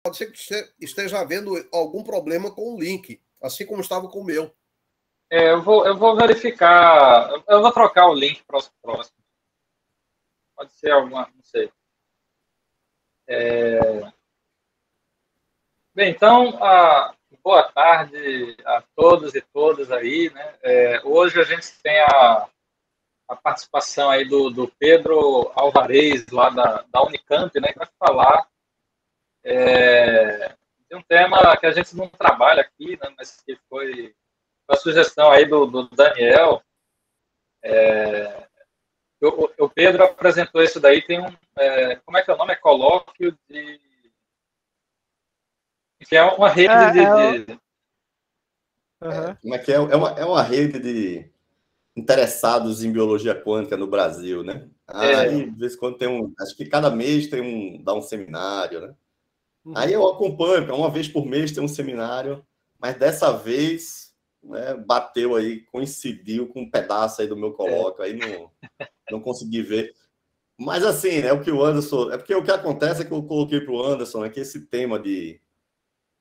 pode ser que você esteja havendo algum problema com o link, assim como estava com o meu. Eu vou verificar. Eu vou trocar o link para os próximos. Pode ser alguma, não sei. Bem, então, boa tarde a todos e todas aí, né? Hoje a gente tem a participação aí do Pedro Alvarez, lá da Unicamp, né? Que vai falar de um tema que a gente não trabalha aqui, né? Mas que foi a sugestão aí do Daniel. O Pedro apresentou isso daí, tem como é que é o nome? É colóquio de... Que é uma rede de... Como é que é? É uma rede de interessados em biologia quântica no Brasil, né? Aí, de vez em quando tem acho que cada mês dá um seminário, né? Aí eu acompanho, uma vez por mês tem um seminário, mas dessa vez, né, bateu aí, coincidiu com um pedaço aí do meu colóquio, aí não consegui ver. Mas assim, né, o que o Anderson... É porque o que acontece é que eu coloquei para o Anderson, é que esse tema de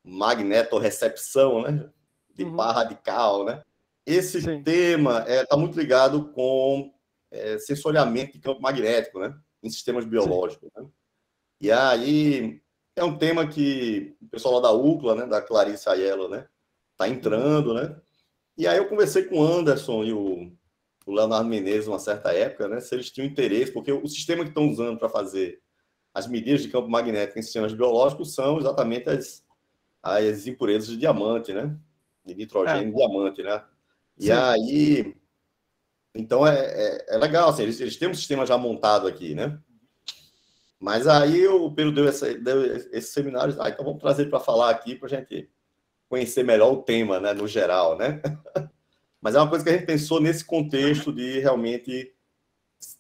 magnetorrecepção, né, de par radical, né? Esse tema está muito ligado com sensoriamento de campo magnético, né? Em sistemas biológicos. Né? E aí é um tema que o pessoal lá da UCLA, né? Da Clarice Aiello, né? Está entrando, né? E aí eu conversei com o Anderson e o Leonardo Menezes uma certa época, né? Se eles tinham interesse, porque o sistema que estão usando para fazer as medidas de campo magnético em sistemas biológicos são exatamente as impurezas de diamante, né? De nitrogênio e diamante, né? E aí, então é legal, assim, eles têm um sistema já montado aqui, né? Mas aí o Pedro deu esse seminário, então vamos trazer para falar aqui para a gente conhecer melhor o tema, né, no geral, né? Mas é uma coisa que a gente pensou nesse contexto de realmente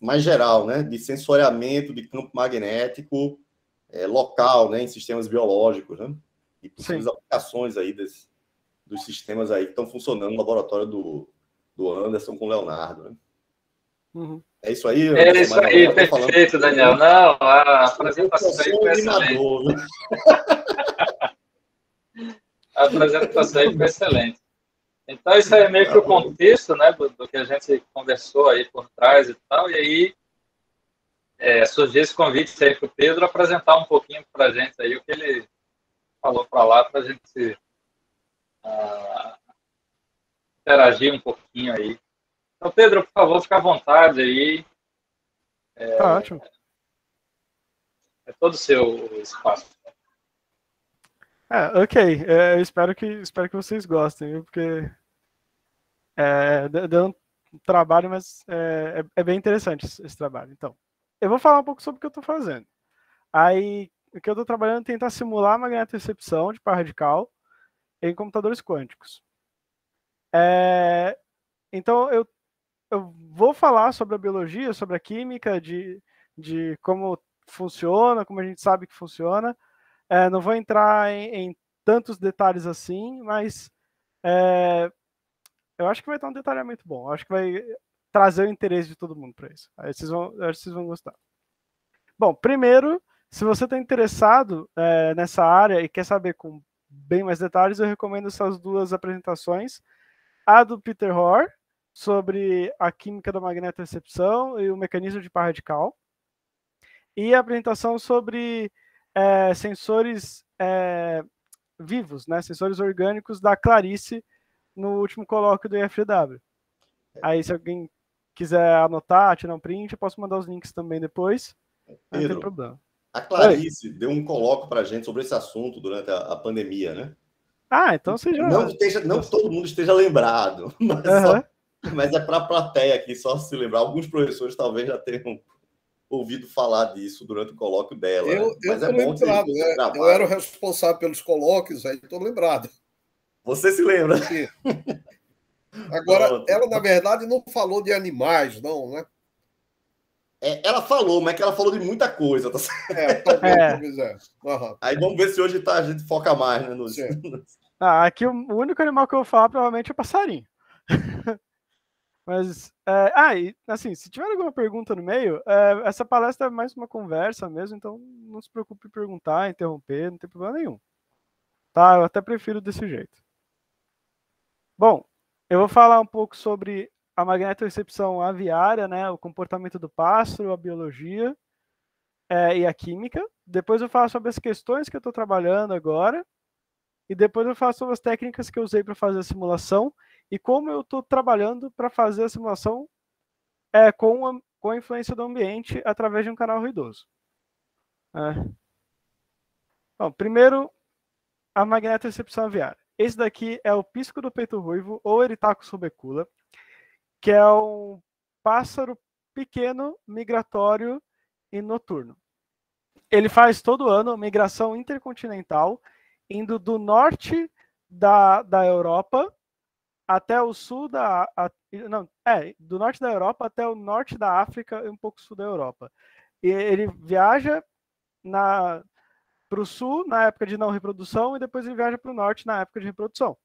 mais geral, né? De sensoriamento de campo magnético local, né, em sistemas biológicos, né? E possíveis aplicações aí dos sistemas aí que estão funcionando no laboratório do Anderson com o Leonardo, né? É isso aí, Anderson? É isso aí, perfeito, Daniel. Não, a apresentação aí foi excelente. A apresentação aí foi excelente. Então, isso é meio que o contexto, né, do que a gente conversou aí por trás e tal, e aí surgiu esse convite aí para o Pedro apresentar um pouquinho para a gente aí o que ele falou para lá, para a gente interagir um pouquinho aí. Então, Pedro, por favor, fica à vontade aí. Tá ótimo. É todo o seu espaço. Ok. Eu espero que vocês gostem, viu? Porque deu um trabalho, mas é bem interessante esse trabalho. Então, eu vou falar um pouco sobre o que eu estou fazendo. Aí, o que eu estou trabalhando é tentar simular a magnetorecepção de par radical em computadores quânticos. Então, eu vou falar sobre a biologia, sobre a química, de como funciona, como a gente sabe que funciona. Não vou entrar em tantos detalhes assim, mas eu acho que vai estar um detalhamento bom. Eu acho que vai trazer o interesse de todo mundo para isso. Aí acho que vocês vão gostar. Bom, primeiro, se você está interessado nessa área e quer saber com bem mais detalhes, eu recomendo essas duas apresentações. A do Peter Hoare, sobre a química da magnetorecepção e o mecanismo de par radical. E a apresentação sobre sensores vivos, né? Sensores orgânicos da Clarice, no último colóquio do IFW. Aí, se alguém quiser anotar, tirar um print, eu posso mandar os links também depois. Não tem problema. A Clarice deu um colóquio para a gente sobre esse assunto durante a pandemia, né? Então você já... Não que todo mundo esteja lembrado, mas é para a plateia aqui, só se lembrar. Alguns professores talvez já tenham ouvido falar disso durante o colóquio dela. Eu estou lembrado, né? Eu era o responsável pelos colóquios, aí estou lembrado. Você se lembra? Sim. Agora, ela, na verdade, não falou de animais, não, né? Ela falou, mas é que ela falou de muita coisa. Tá certo? Talvez Aí vamos ver se hoje a gente foca mais, né? Aqui o único animal que eu vou falar provavelmente é passarinho. Mas, e, assim, se tiver alguma pergunta no meio, essa palestra é mais uma conversa mesmo, então não se preocupe em perguntar, interromper, não tem problema nenhum. Tá? Eu até prefiro desse jeito. Bom, eu vou falar um pouco sobre a magnetorecepção aviária, né, o comportamento do pássaro, a biologia e a química. Depois eu falo sobre as questões que eu estou trabalhando agora. E depois eu falo sobre as técnicas que eu usei para fazer a simulação e como eu estou trabalhando para fazer a simulação com a influência do ambiente através de um canal ruidoso. Bom, primeiro, a magnetorecepção aviária. Esse daqui é o pisco do peito ruivo, ou Eritacus rubecula, que é um pássaro pequeno, migratório e noturno. Ele faz todo ano migração intercontinental, indo do norte da Europa até o sul do norte da Europa até o norte da África e um pouco sul da Europa. E ele viaja para o sul na época de não reprodução e depois ele viaja para o norte na época de reprodução.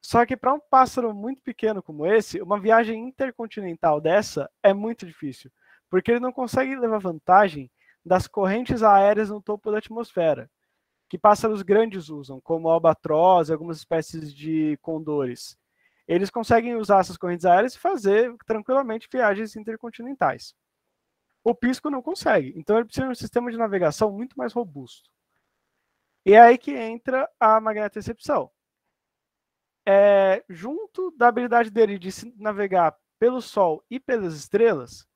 Só que para um pássaro muito pequeno como esse, uma viagem intercontinental dessa é muito difícil, porque ele não consegue levar vantagem das correntes aéreas no topo da atmosfera, que pássaros grandes usam, como albatroz e algumas espécies de condores. Eles conseguem usar essas correntes aéreas e fazer tranquilamente viagens intercontinentais. O pisco não consegue, então ele precisa de um sistema de navegação muito mais robusto. E é aí que entra a magnetorecepção. Junto da habilidade dele de se navegar pelo Sol e pelas estrelas,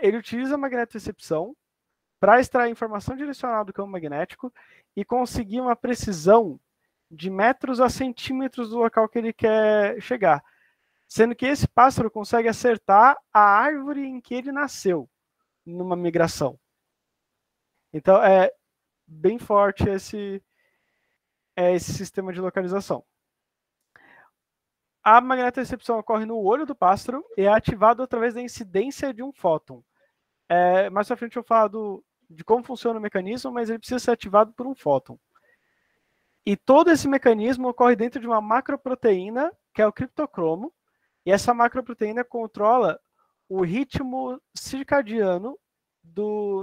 ele utiliza a magnetorecepção para extrair informação direcional do campo magnético e conseguir uma precisão de metros a centímetros do local que ele quer chegar. Sendo que esse pássaro consegue acertar a árvore em que ele nasceu numa migração. Então, é bem forte esse sistema de localização. A magnetorecepção ocorre no olho do pássaro e é ativado através da incidência de um fóton. Mais pra frente eu falo de como funciona o mecanismo, mas ele precisa ser ativado por um fóton. E todo esse mecanismo ocorre dentro de uma macroproteína, que é o criptocromo, e essa macroproteína controla o ritmo circadiano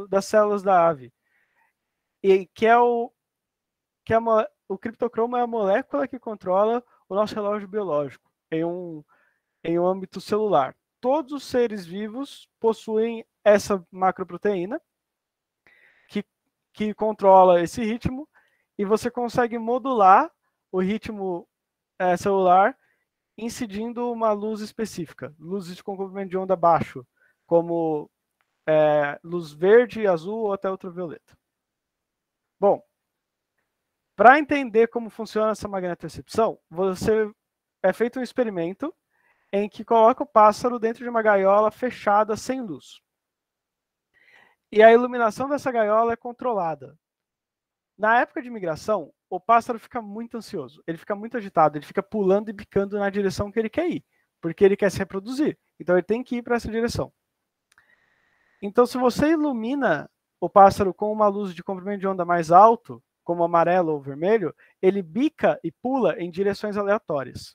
das células da ave. E o criptocromo é a molécula que controla o nosso relógio biológico em um âmbito celular. Todos os seres vivos possuem essa macroproteína que controla esse ritmo, e você consegue modular o ritmo celular incidindo uma luz específica, luzes com comprimento de onda baixo, como luz verde, azul ou até ultravioleta. Bom, para entender como funciona essa magnetorecepção, é feito um experimento em que coloca o pássaro dentro de uma gaiola fechada sem luz. E a iluminação dessa gaiola é controlada. Na época de migração, o pássaro fica muito ansioso, ele fica muito agitado, ele fica pulando e bicando na direção que ele quer ir, porque ele quer se reproduzir. Então ele tem que ir para essa direção. Então, se você ilumina o pássaro com uma luz de comprimento de onda mais alto, como amarelo ou vermelho, ele bica e pula em direções aleatórias.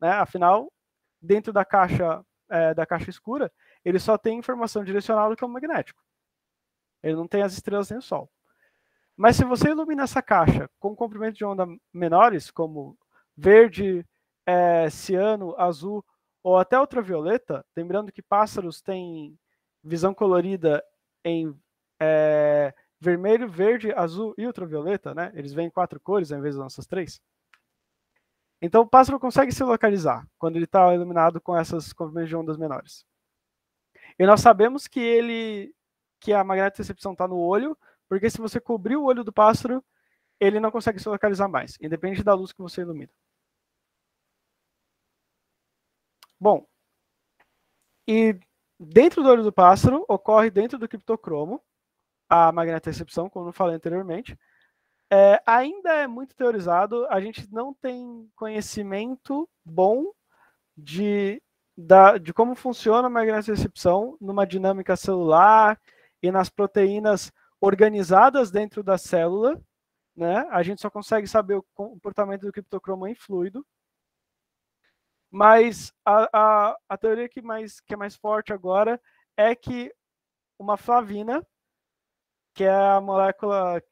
Né? Afinal, dentro da caixa escura, ele só tem informação direcional do campo magnético. Ele não tem as estrelas nem o Sol. Mas se você ilumina essa caixa com comprimentos de onda menores, como verde, ciano, azul ou até ultravioleta, lembrando que pássaros têm visão colorida em vermelho, verde, azul e ultravioleta, né? Eles veem 4 cores ao invés das nossas 3. Então o pássaro consegue se localizar quando ele está iluminado com essas comprimentos de ondas menores. E nós sabemos que a magnetorecepção está no olho, porque se você cobrir o olho do pássaro, ele não consegue se localizar mais, independente da luz que você ilumina. Bom, e dentro do olho do pássaro, ocorre dentro do criptocromo, a magnetorecepção, como eu falei anteriormente. Ainda é muito teorizado, a gente não tem conhecimento bom de como funciona a magnetorecepção numa dinâmica celular e nas proteínas organizadas dentro da célula, né? A gente só consegue saber o comportamento do criptocromo em fluido. Mas a teoria que é mais forte agora é que uma flavina, que é a molécula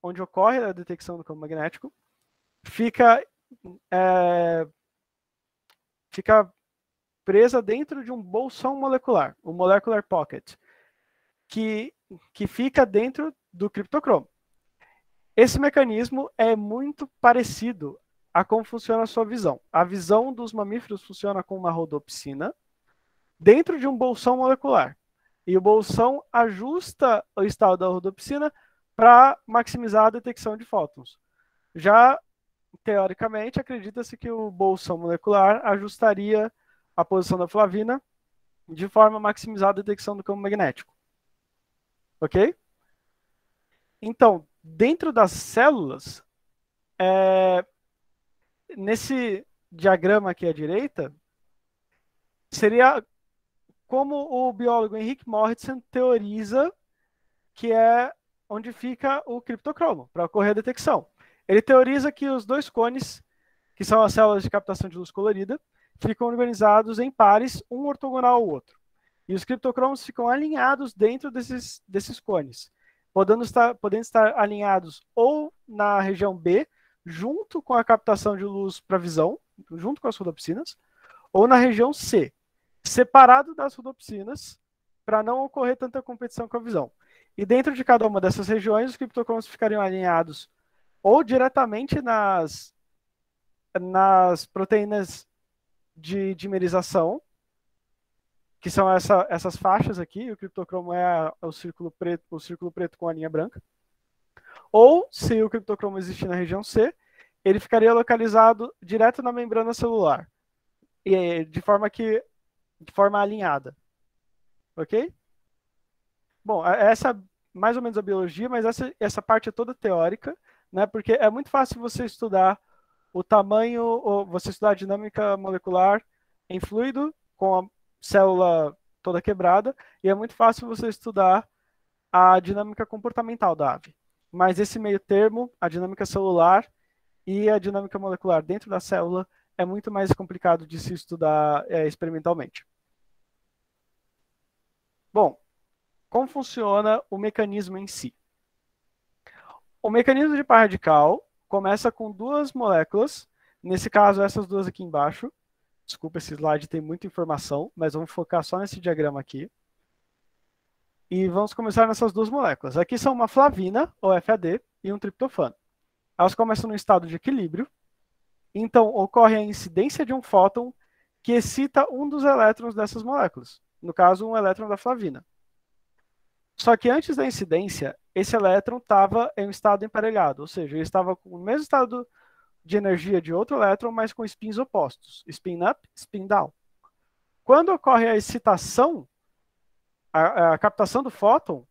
onde ocorre a detecção do campo magnético, fica presa dentro de um bolsão molecular, o molecular pocket, que fica dentro do criptocromo. Esse mecanismo é muito parecido a como funciona a sua visão. A visão dos mamíferos funciona com uma rodopsina dentro de um bolsão molecular. E o bolsão ajusta o estado da rodopsina para maximizar a detecção de fótons. Já, teoricamente, acredita-se que o bolsão molecular ajustaria a posição da flavina de forma a maximizar a detecção do campo magnético. Ok? Então, dentro das células, nesse diagrama aqui à direita, seria como o biólogo Henrik Moritzen teoriza que é onde fica o criptocromo, para ocorrer a detecção. Ele teoriza que os dois cones, que são as células de captação de luz colorida, ficam organizados em pares, um ortogonal ao outro. E os criptocromos ficam alinhados dentro desses cones, podendo estar alinhados ou na região B, junto com a captação de luz para visão, junto com as rodopsinas, ou na região C, separado das rodopsinas, para não ocorrer tanta competição com a visão. E dentro de cada uma dessas regiões, os criptocromos ficariam alinhados ou diretamente nas proteínas de dimerização, que são essas faixas aqui, o criptocromo é o círculo preto com a linha branca. Ou, se o criptocromo existir na região C, ele ficaria localizado direto na membrana celular, de forma alinhada. Ok? Bom, essa é mais ou menos a biologia, mas essa parte é toda teórica, né? Porque é muito fácil você estudar o tamanho, ou você estudar a dinâmica molecular em fluido, com a célula toda quebrada, e é muito fácil você estudar a dinâmica comportamental da ave. Mas esse meio termo, a dinâmica celular e a dinâmica molecular dentro da célula, é muito mais complicado de se estudar experimentalmente. Bom, como funciona o mecanismo em si? O mecanismo de par radical começa com duas moléculas, nesse caso essas duas aqui embaixo. Desculpa, esse slide tem muita informação, mas vamos focar só nesse diagrama aqui. E vamos começar nessas duas moléculas. Aqui são uma flavina, ou FAD, e um triptofano. Elas começam no estado de equilíbrio. Então, ocorre a incidência de um fóton que excita um dos elétrons dessas moléculas. No caso, um elétron da flavina. Só que antes da incidência, esse elétron estava em um estado emparelhado. Ou seja, ele estava com o mesmo estado de energia de outro elétron, mas com spins opostos. Spin up, spin down. Quando ocorre a excitação, a captação do fóton,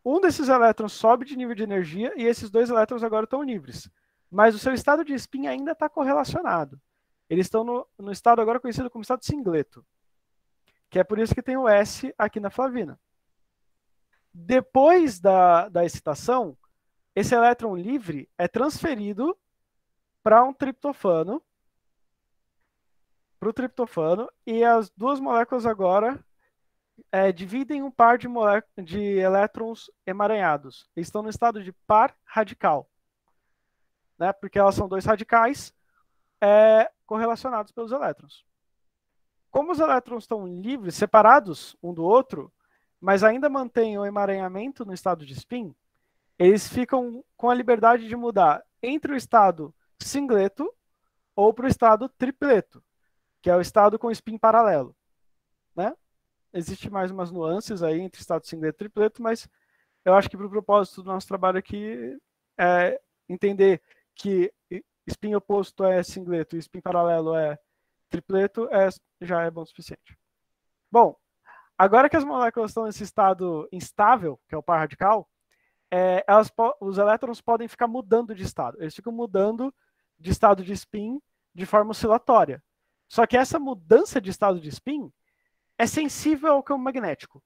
um desses elétrons sobe de nível de energia e esses dois elétrons agora estão livres. Mas o seu estado de spin ainda está correlacionado. Eles estão no estado agora conhecido como estado singleto, que é por isso que tem o S aqui na flavina. Depois da excitação, esse elétron livre é transferido para um triptofano, e as duas moléculas agora dividem um par de elétrons emaranhados. Eles estão no estado de par radical, né? Porque elas são dois radicais correlacionados pelos elétrons. Como os elétrons estão livres, separados um do outro, mas ainda mantêm o emaranhamento no estado de spin, eles ficam com a liberdade de mudar entre o estado singleto ou para o estado tripleto, que é o estado com spin paralelo, né? Existe mais umas nuances aí entre estado singleto e tripleto, mas eu acho que para o propósito do nosso trabalho aqui é entender que spin oposto é singleto e spin paralelo é tripleto já é bom o suficiente. Bom, agora que as moléculas estão nesse estado instável, que é o par radical, os elétrons podem ficar mudando de estado. Eles ficam mudando de estado de spin de forma oscilatória. Só que essa mudança de estado de spin é sensível ao campo magnético.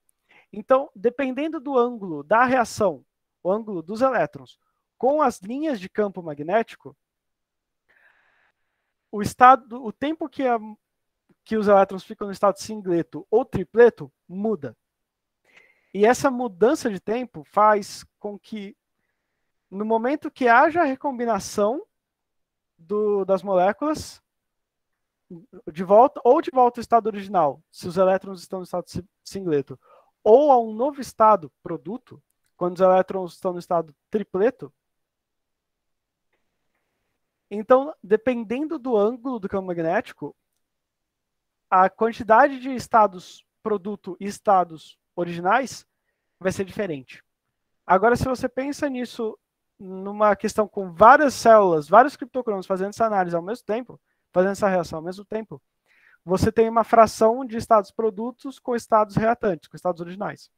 Então, dependendo do ângulo da reação, o ângulo dos elétrons, com as linhas de campo magnético, o tempo que os elétrons ficam no estado singleto ou tripleto muda. E essa mudança de tempo faz com que, no momento que haja a recombinação das moléculas, de volta ao estado original, se os elétrons estão no estado singleto, ou a um novo estado produto, quando os elétrons estão no estado tripleto, então, dependendo do ângulo do campo magnético, a quantidade de estados produto e estados originais vai ser diferente. Agora, se você pensa nisso numa questão com várias células, vários criptocromos fazendo essa análise ao mesmo tempo, fazendo essa reação ao mesmo tempo, você tem uma fração de estados produtos com estados reatantes, com estados originais.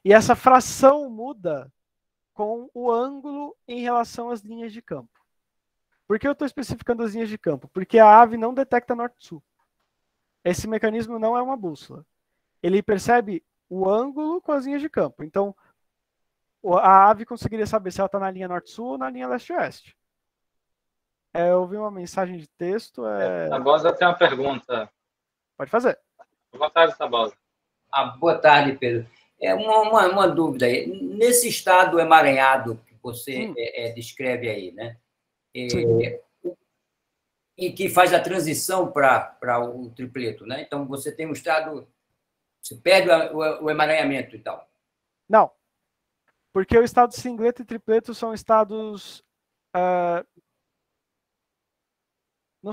E essa fração muda com o ângulo em relação às linhas de campo. Por que eu estou especificando as linhas de campo? Porque a ave não detecta norte-sul. Esse mecanismo não é uma bússola. Ele percebe o ângulo com as linhas de campo. Então, a ave conseguiria saber se ela está na linha norte-sul ou na linha leste-oeste. Eu vi uma mensagem de texto. Tabosa tem uma pergunta. Pode fazer. Boa tarde, Tabosa. Boa tarde, Pedro. Uma dúvida aí. Nesse estado emaranhado que você descreve aí, né? E que faz a transição para o tripleto, né? Então, você tem um estado... Você perde o emaranhamento e tal. Não. Porque o estado singleto e tripleto são estados... não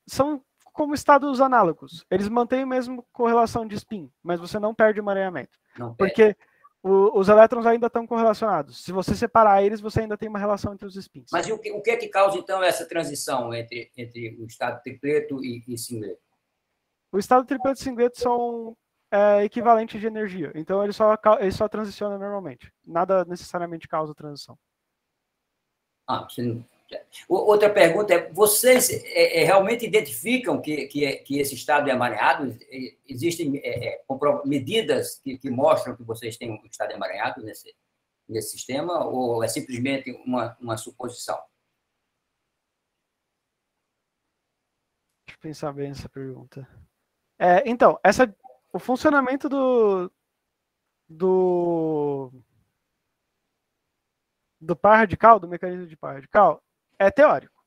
são como estados análogos. Eles mantêm a mesma correlação de spin, mas você não perde o emaranhamento. Porque os elétrons ainda estão correlacionados. Se você separar eles, você ainda tem uma relação entre os spins. Mas o que é que causa, então, essa transição entre o estado tripleto e singleto? O estado tripleto e singleto são equivalentes de energia. Então, ele só transiciona normalmente. Nada necessariamente causa transição. Outra pergunta é, vocês realmente identificam que esse estado é emaranhado? Existem medidas que mostram que vocês têm um estado emaranhado nesse sistema, ou é simplesmente uma suposição? Deixa eu pensar bem nessa pergunta. Então, o funcionamento do par radical, do mecanismo de par radical, é teórico.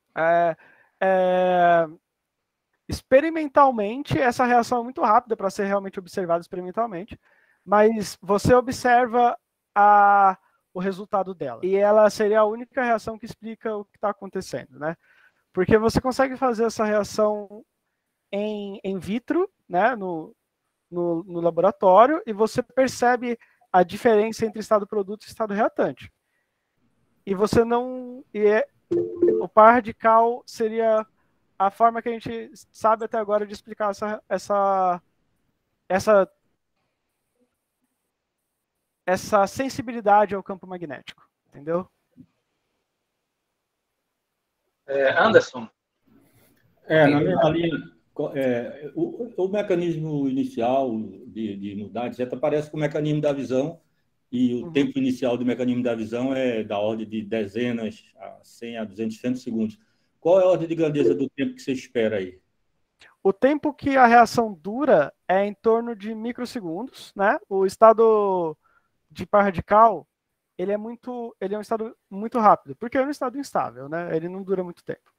Experimentalmente, essa reação é muito rápida para ser realmente observada experimentalmente, mas você observa o resultado dela. E ela seria a única reação que explica o que está acontecendo, né? Porque você consegue fazer essa reação em vitro, né, no laboratório, e você percebe a diferença entre estado produto e estado reatante. E você não... o par radical seria a forma que a gente sabe até agora de explicar essa sensibilidade ao campo magnético, entendeu? Anderson. Na minha linha, o mecanismo inicial de nulidade zeta parece com o mecanismo da visão, e o tempo inicial do mecanismo da visão é da ordem de dezenas a 100 a 200 femtosegundos. Qual é a ordem de grandeza do tempo que você espera aí? O tempo que a reação dura é em torno de microsegundos, né? O estado de par radical, ele é um estado muito rápido, porque é um estado instável, né? Ele não dura muito tempo.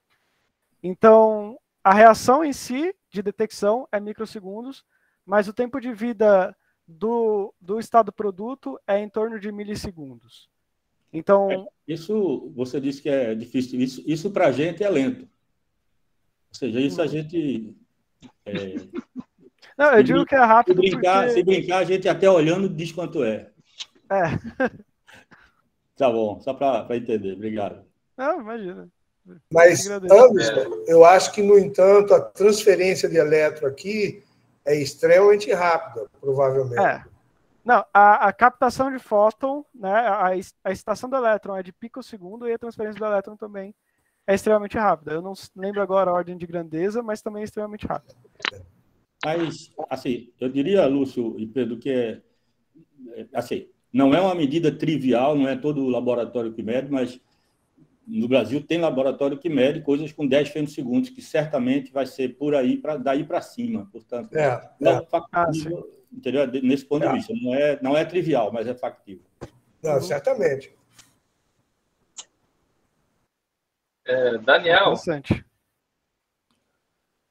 Então, a reação em si, de detecção, é microsegundos, mas o tempo de vida do estado produto é em torno de milissegundos. Então... Isso, você disse que é difícil. Isso para a gente é lento. Ou seja, isso a gente... Não, eu digo que é rápido Se brincar, a gente até olhando diz quanto é. Tá bom, só para entender. Obrigado. Não, imagina. Mas, Anderson, eu acho que, no entanto, a transferência de elétron aqui é extremamente rápida, provavelmente. Não, a captação de fóton, né, a excitação do elétron é de picosegundo e a transferência do elétron também é extremamente rápida. Eu não lembro agora a ordem de grandeza, mas também é extremamente rápida. Mas, assim, eu diria, Lúcio e Pedro, que assim, não é uma medida trivial, não é todo o laboratório que mede, mas no Brasil tem laboratório que mede coisas com 10 femtosegundos, que certamente vai ser por aí, daí para cima. Portanto, factível, entendeu? Nesse ponto de vista. Não é trivial, mas é factível. Não, certamente. Daniel. Interessante.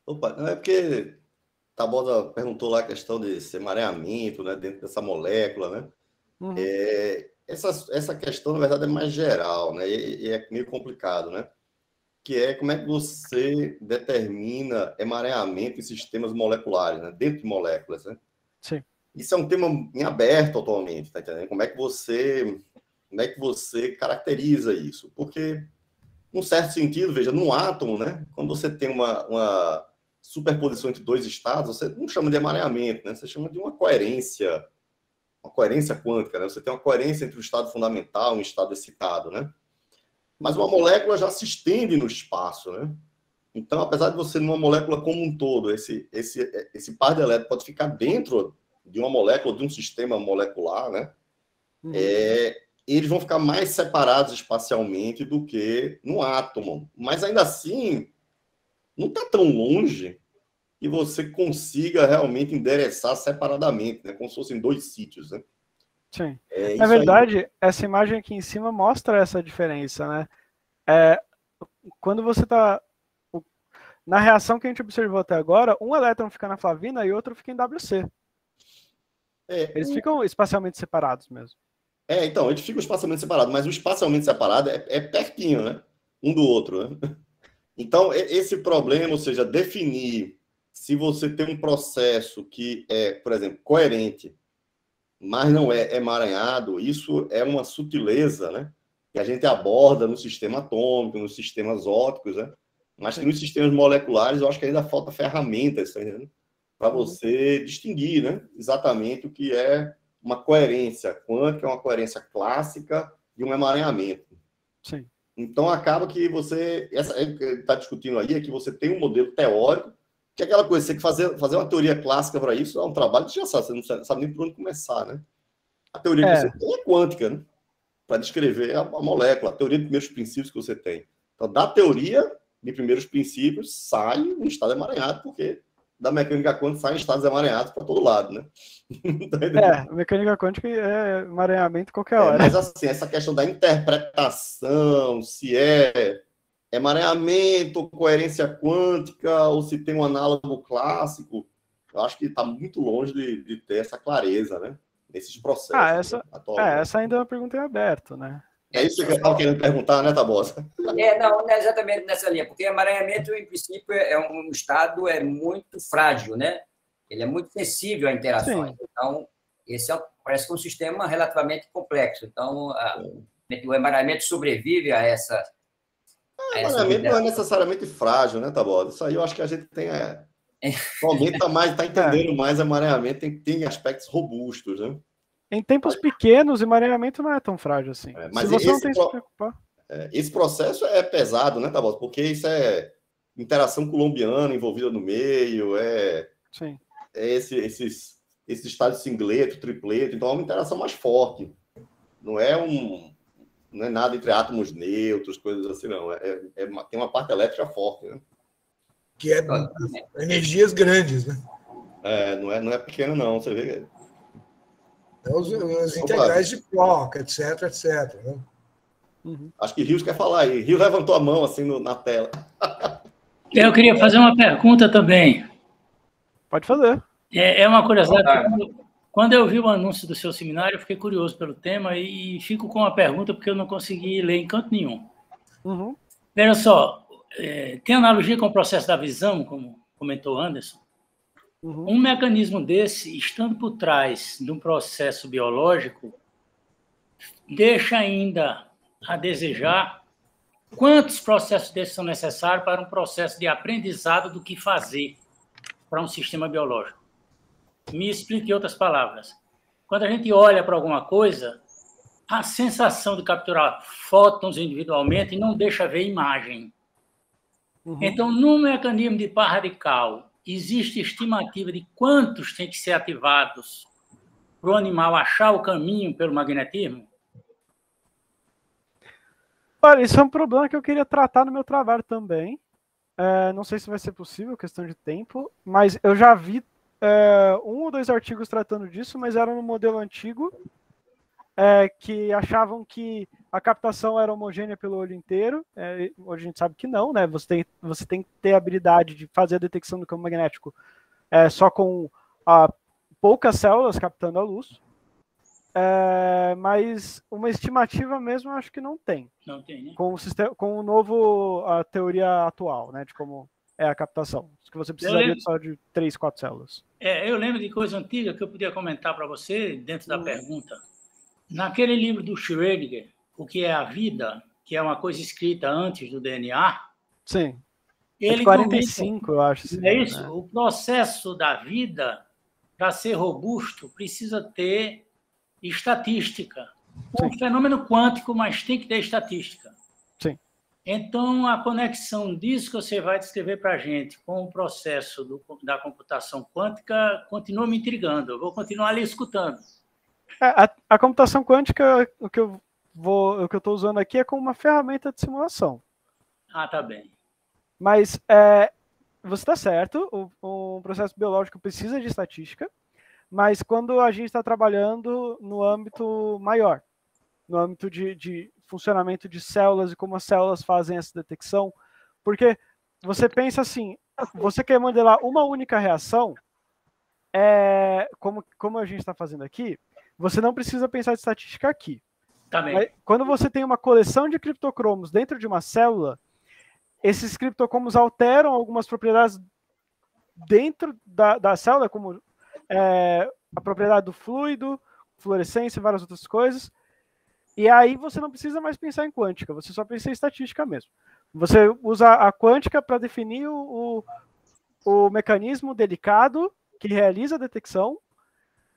Opa, não é porque Tabosa perguntou lá a questão desse emaranhamento, né, dentro dessa molécula, né? Essa questão, na verdade, é mais geral, né? E é meio complicado, né? Que é como é que você determina emaranhamento em sistemas moleculares, né? Dentro de moléculas, né? Sim. Isso é um tema em aberto atualmente, tá entendendo? Como é que você caracteriza isso? Porque, num certo sentido, veja, num átomo, né? Quando você tem uma superposição entre dois estados, você não chama de emaranhamento, né? Você chama de uma coerência quântica, né? Você tem uma coerência entre o estado fundamental e o estado excitado, né? Mas uma molécula já se estende no espaço, né? Então, apesar de você, numa molécula como um todo, esse par de elétrons pode ficar dentro de uma molécula, de um sistema molecular, né? Eles vão ficar mais separados espacialmente do que no átomo. Mas, ainda assim, não está tão longe que você consiga realmente endereçar separadamente, né? Como se fossem dois sítios, né? Sim. Na verdade, essa imagem aqui em cima mostra essa diferença, né? Quando você está... Na reação que a gente observou até agora, um elétron fica na flavina e outro fica em WC. Eles ficam espacialmente separados mesmo. Então, eles ficam espacialmente separados, mas o espacialmente separado é pertinho, né? Um do outro, né? Então, esse problema, ou seja, definir se você tem um processo que é, por exemplo, coerente, mas não é emaranhado, isso é uma sutileza, né? Que a gente aborda no sistema atômico, nos sistemas ópticos, né? Mas que nos sistemas moleculares eu acho que ainda falta ferramentas, tá entendendo? Para você distinguir, né? Exatamente o que é uma coerência quântica, uma coerência clássica e um emaranhamento. Sim. Então, acaba que você... está discutindo aí é que você tem um modelo teórico, que é aquela coisa, você tem que fazer uma teoria clássica para isso, é um trabalho que você já sabe, você não sabe nem por onde começar, né? A teoria que você tem é quântica, né? Para descrever a molécula, a teoria de primeiros princípios que você tem. Então, da teoria de primeiros princípios, sai um estado emaranhado, porque da mecânica quântica saem estados emaranhados para todo lado, né? A mecânica quântica é emaranhamento qualquer hora. Mas, assim, essa questão da interpretação, se é emaranhamento, coerência quântica, ou se tem um análogo clássico, eu acho que está muito longe de ter essa clareza, né? Nesses processos. Essa ainda é uma pergunta em aberto, né? É isso que eu estava querendo perguntar, né, Tabosa? Não é exatamente nessa linha, porque emaranhamento, em princípio, é um estado muito frágil, né? Ele é muito sensível a interações. Sim. Então, esse parece que é um sistema relativamente complexo. Então, o emaranhamento sobrevive a essa... O emaranhamento não é necessariamente frágil, né, Tabosa? Isso aí eu acho que a gente tem... Atualmente está entendendo mais emaranhamento, tem aspectos robustos, né? Em tempos pequenos, o emaranhamento não é tão frágil assim. Mas se você não tem que se preocupar. Esse processo é pesado, né, Tabosa? Porque isso é interação colombiana envolvida no meio, Sim. Esses estados singleto, tripleto, então é uma interação mais forte. Não é nada entre átomos neutros, coisas assim, não. Tem uma parte elétrica forte, né? Que é energias grandes, né? Não é pequeno, não. Você vê. Os integrais de Planck, etc, né? Acho que Rios quer falar aí. Rios levantou a mão assim na tela. Eu queria fazer uma pergunta também. Pode fazer. É uma curiosidade. Quando eu vi o anúncio do seu seminário, eu fiquei curioso pelo tema e fico com uma pergunta porque eu não consegui ler em canto nenhum. Veja só, tem analogia com o processo da visão, como comentou Anderson. Um mecanismo desse, estando por trás de um processo biológico, deixa ainda a desejar. Quantos processos desses são necessários para um processo de aprendizado do que fazer para um sistema biológico? Me explique em outras palavras. Quando a gente olha para alguma coisa, a sensação de capturar fótons individualmente não deixa ver imagem. Então, no mecanismo de par radical, existe estimativa de quantos têm que ser ativados para o animal achar o caminho pelo magnetismo? Olha, isso é um problema que eu queria tratar no meu trabalho também. Não sei se vai ser possível, questão de tempo, mas eu já vi 1 ou 2 artigos tratando disso, mas era no modelo antigo, que achavam que a captação era homogênea pelo olho inteiro. Hoje a gente sabe que não, né? Você tem que ter a habilidade de fazer a detecção do campo magnético só com poucas células captando a luz. Mas uma estimativa mesmo eu acho que não tem. Não tem, né? Com a teoria atual, né? De como é a captação. Que você precisaria só de 3, 4 células. Eu lembro de coisa antiga que eu podia comentar para você dentro da pergunta. Naquele livro do Schrödinger, O que é a Vida, que é uma coisa escrita antes do DNA. Sim. Ele de 45, eu acho. Assim, é isso. Né? O processo da vida, para ser robusto, precisa ter estatística. É um fenômeno quântico, mas tem que ter estatística. Sim. Então, a conexão disso que você vai descrever para a gente com o processo da computação quântica continua me intrigando. Eu vou continuar ali escutando. A computação quântica, o que eu estou usando aqui é como uma ferramenta de simulação. Tá bem. Mas você está certo, o processo biológico precisa de estatística, mas quando a gente está trabalhando no âmbito maior, no âmbito de funcionamento de células e como as células fazem essa detecção, porque você pensa assim, você quer modelar uma única reação, como a gente está fazendo aqui, você não precisa pensar de estatística aqui. Tá bem. Mas quando você tem uma coleção de criptocromos dentro de uma célula, esses criptocromos alteram algumas propriedades dentro da célula, como a propriedade do fluido, fluorescência e várias outras coisas. E aí você não precisa mais pensar em quântica, você só pensa em estatística mesmo. Você usa a quântica para definir o mecanismo delicado que realiza a detecção,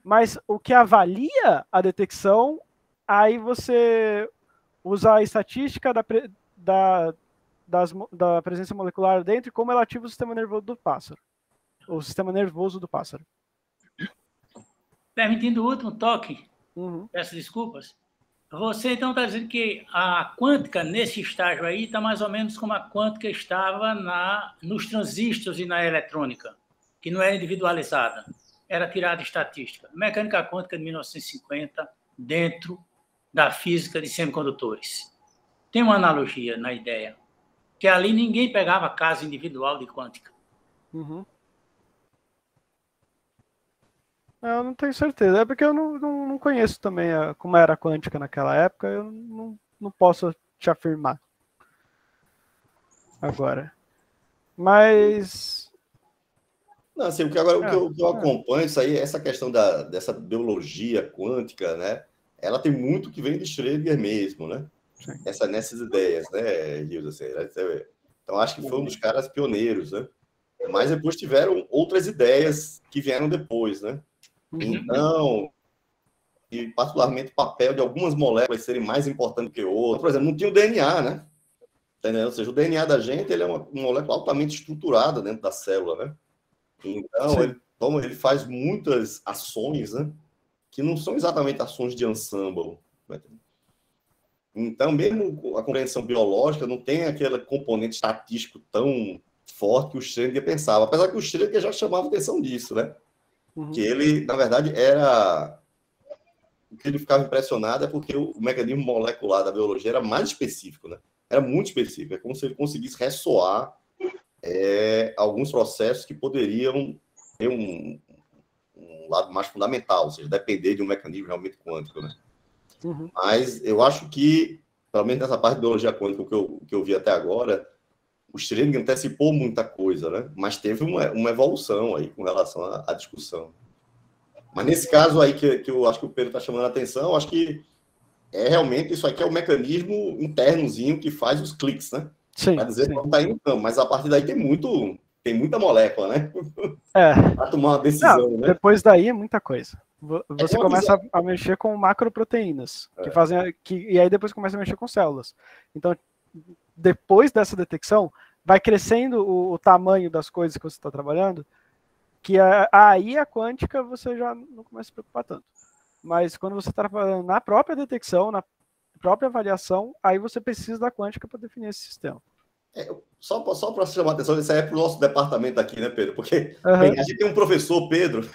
mas o que avalia a detecção, aí você usa a estatística da presença molecular dentro e como ela ativa o sistema nervoso do pássaro. O sistema nervoso do pássaro. Permitindo o último toque, peço desculpas. Você, então, está dizendo que a quântica, nesse estágio aí, está mais ou menos como a quântica estava nos transistores e na eletrônica, que não era individualizada, era tirada estatística. Mecânica quântica de 1950, dentro da física de semicondutores. Tem uma analogia na ideia, que ali ninguém pegava caso individual de quântica. Eu não tenho certeza. É porque eu não conheço também como era a quântica naquela época. Eu não posso te afirmar agora. Mas... Não, assim, o que eu acompanho, isso aí, essa questão dessa biologia quântica, né? Ela tem muito que vem de Schrödinger mesmo, né? Nessas ideias, né, Gilson? Assim, então, acho que foi um dos caras pioneiros, né? Mas depois tiveram outras ideias que vieram depois, né? Então, e particularmente o papel de algumas moléculas serem mais importantes que outras. Por exemplo, não tinha o DNA, né? Entendeu? Ou seja, o DNA da gente ele é uma molécula altamente estruturada dentro da célula, né? Então, ele faz muitas ações, né? Que não são exatamente ações de ensemble. Né? Então, mesmo a compreensão biológica não tem aquele componente estatístico tão forte que o Schrödinger pensava. Apesar que o Schrödinger já chamava atenção disso, né? Que ele, na verdade, era... O que ele ficava impressionado é porque o mecanismo molecular da biologia era mais específico, né? Era muito específico. É como se ele conseguisse ressoar alguns processos que poderiam ter um lado mais fundamental, ou seja, depender de um mecanismo realmente quântico, né? Mas eu acho que, pelo menos nessa parte de biologia quântica que eu vi até agora, o Schrödinger antecipou muita coisa, né? Mas teve uma evolução aí com relação à discussão. Mas nesse caso aí que eu acho que o Pedro está chamando a atenção, eu acho que realmente isso aqui é o mecanismo internozinho que faz os cliques, né? Para dizer que está indo no campo. Mas a partir daí tem muita molécula, né? Para tomar uma decisão, né? Depois daí é muita coisa. Você começa a mexer com macroproteínas, que fazem, e aí depois começa a mexer com células. Então, depois dessa detecção, vai crescendo o tamanho das coisas que você está trabalhando, que aí a quântica você já não começa a se preocupar tanto. Mas quando você está trabalhando na própria detecção, própria avaliação, aí você precisa da quântica para definir esse sistema. Só para chamar a atenção, isso aí é para o nosso departamento aqui, né, Pedro? Porque a gente tem um professor, Pedro,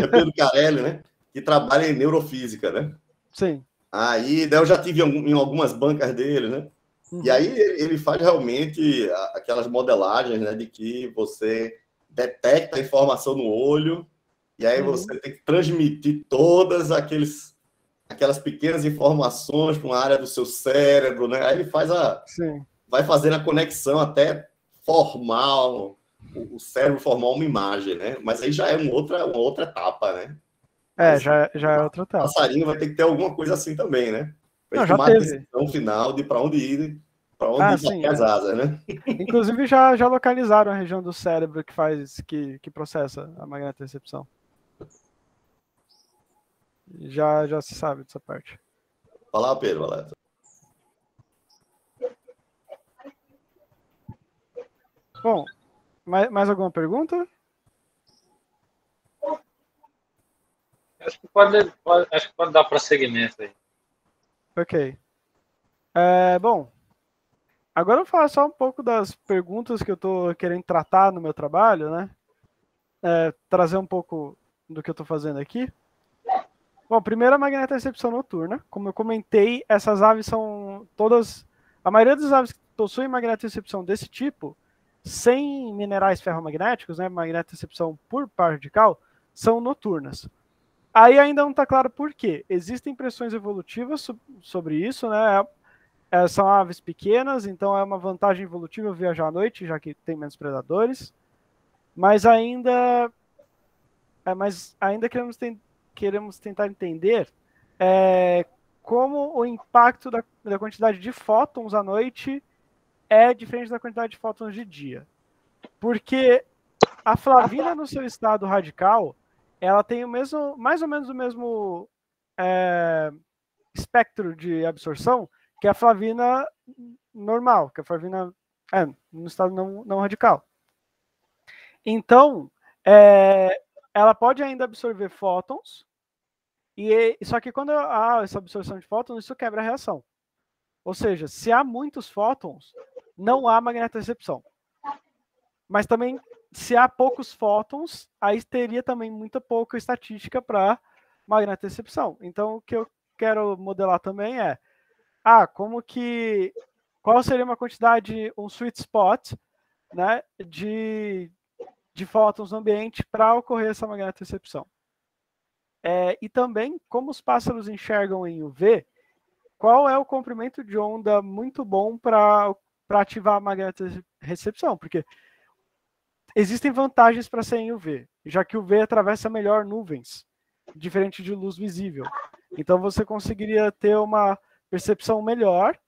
é Pedro Carelli, né? Que trabalha em neurofísica, né? Sim. Aí, eu já tive em algumas bancas dele, né? E aí ele faz realmente aquelas modelagens, né? De que você detecta a informação no olho e aí você tem que transmitir todas aquelas pequenas informações para uma área do seu cérebro, né? Aí ele faz vai fazendo a conexão até formar o cérebro formar uma imagem, né? Mas aí já é uma outra etapa, né? Mas, já é outra etapa. O passarinho vai ter que ter alguma coisa assim também, né? Para tomar a decisão final de para onde ir, para onde ir as asas, né? Inclusive já localizaram a região do cérebro que processa a magnetorecepção. Já se sabe dessa parte. Fala, Pedro, Valeta. Bom, mais alguma pergunta? Acho que pode dar prosseguimento aí. Ok. Bom, agora eu vou falar só um pouco das perguntas que eu estou querendo tratar no meu trabalho, né? Trazer um pouco do que eu estou fazendo aqui. Bom, primeiro a magnetorecepção noturna. Como eu comentei, essas aves são todas... A maioria das aves que possuem magnetorecepção desse tipo, sem minerais ferromagnéticos, né, magnetorecepção por par radical, são noturnas. Aí ainda não está claro por quê. Existem pressões evolutivas sobre isso, né? São aves pequenas, então é uma vantagem evolutiva viajar à noite, já que tem menos predadores. Mas ainda queremos tentar entender como o impacto da quantidade de fótons à noite é diferente da quantidade de fótons de dia. Porque a flavina, no seu estado radical, ela tem mais ou menos o mesmo espectro de absorção que a flavina normal, que a flavina no estado não radical. Então, ela pode ainda absorver fótons, só que quando há essa absorção de fótons, isso quebra a reação. Ou seja, se há muitos fótons, não há magnetorecepção. Mas também, se há poucos fótons, aí teria também muita pouca estatística para magnetorecepção. Então, o que eu quero modelar também qual seria uma quantidade, um sweet spot, né, de fótons no ambiente para ocorrer essa magnetorecepção. E também, como os pássaros enxergam em UV, qual é o comprimento de onda muito bom para ativar a magnetorecepção? Porque existem vantagens para ser em UV, já que o UV atravessa melhor nuvens, diferente de luz visível. Então você conseguiria ter uma percepção melhor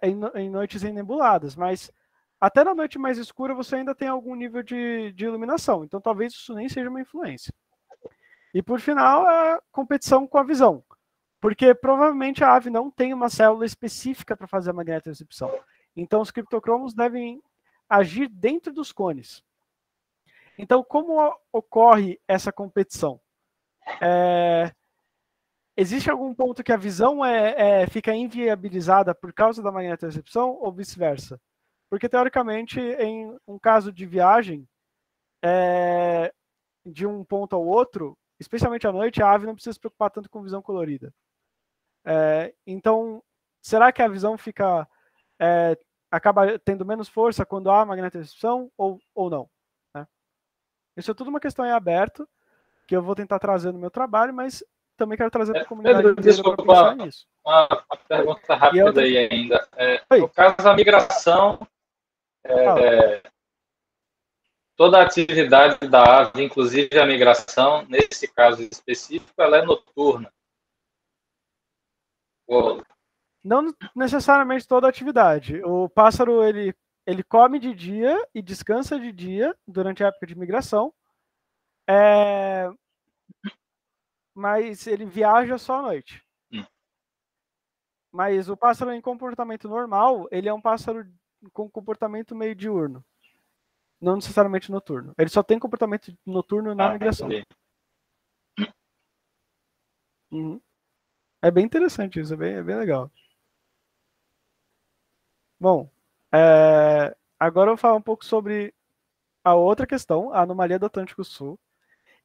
em noites enebuladas, mas até na noite mais escura você ainda tem algum nível de iluminação, então talvez isso nem seja uma influência. E por final, a competição com a visão, porque provavelmente a ave não tem uma célula específica para fazer a magnetorecepção. Então os criptocromos devem agir dentro dos cones. Então, como ocorre essa competição? Existe algum ponto que a visão fica inviabilizada por causa da magnetorecepção ou vice-versa? Porque, teoricamente, em um caso de viagem de um ponto ao outro, especialmente à noite, a ave não precisa se preocupar tanto com visão colorida. Então, será que a visão acaba tendo menos força quando há magnetorecepção ou não? Né? Isso é tudo uma questão em aberto, que eu vou tentar trazer no meu trabalho, mas também quero trazer para a comunidade inteira para pensar nisso. Uma pergunta rápida aí ainda. No caso da migração, toda a atividade da ave, inclusive a migração, nesse caso específico, ela é noturna. Não necessariamente toda a atividade. O pássaro ele come de dia e descansa de dia durante a época de migração, mas ele viaja só à noite. Mas o pássaro em comportamento normal, ele é um pássaro com comportamento meio diurno, não necessariamente noturno. Ele só tem comportamento noturno na migração. É bem interessante isso, é bem legal. Bom, agora eu vou falar um pouco sobre a outra questão, a anomalia do Atlântico Sul.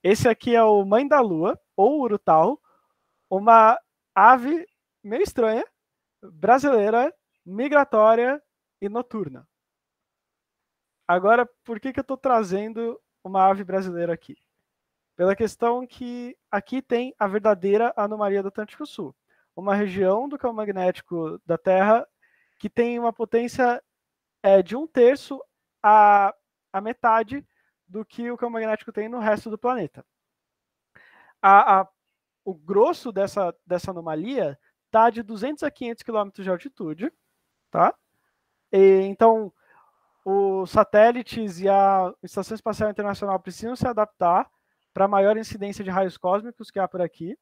Esse aqui é o Mãe da Lua, ou Urutau, uma ave meio estranha, brasileira, migratória e noturna. Agora, por que eu estou trazendo uma ave brasileira aqui? Pela questão que aqui tem a verdadeira anomalia do Atlântico Sul, uma região do campo magnético da Terra que tem uma potência de 1/3 a metade do que o campo magnético tem no resto do planeta. O grosso dessa anomalia está de 200 a 500 km de altitude, tá? Então, os satélites e a Estação Espacial Internacional precisam se adaptar para a maior incidência de raios cósmicos que há por aqui.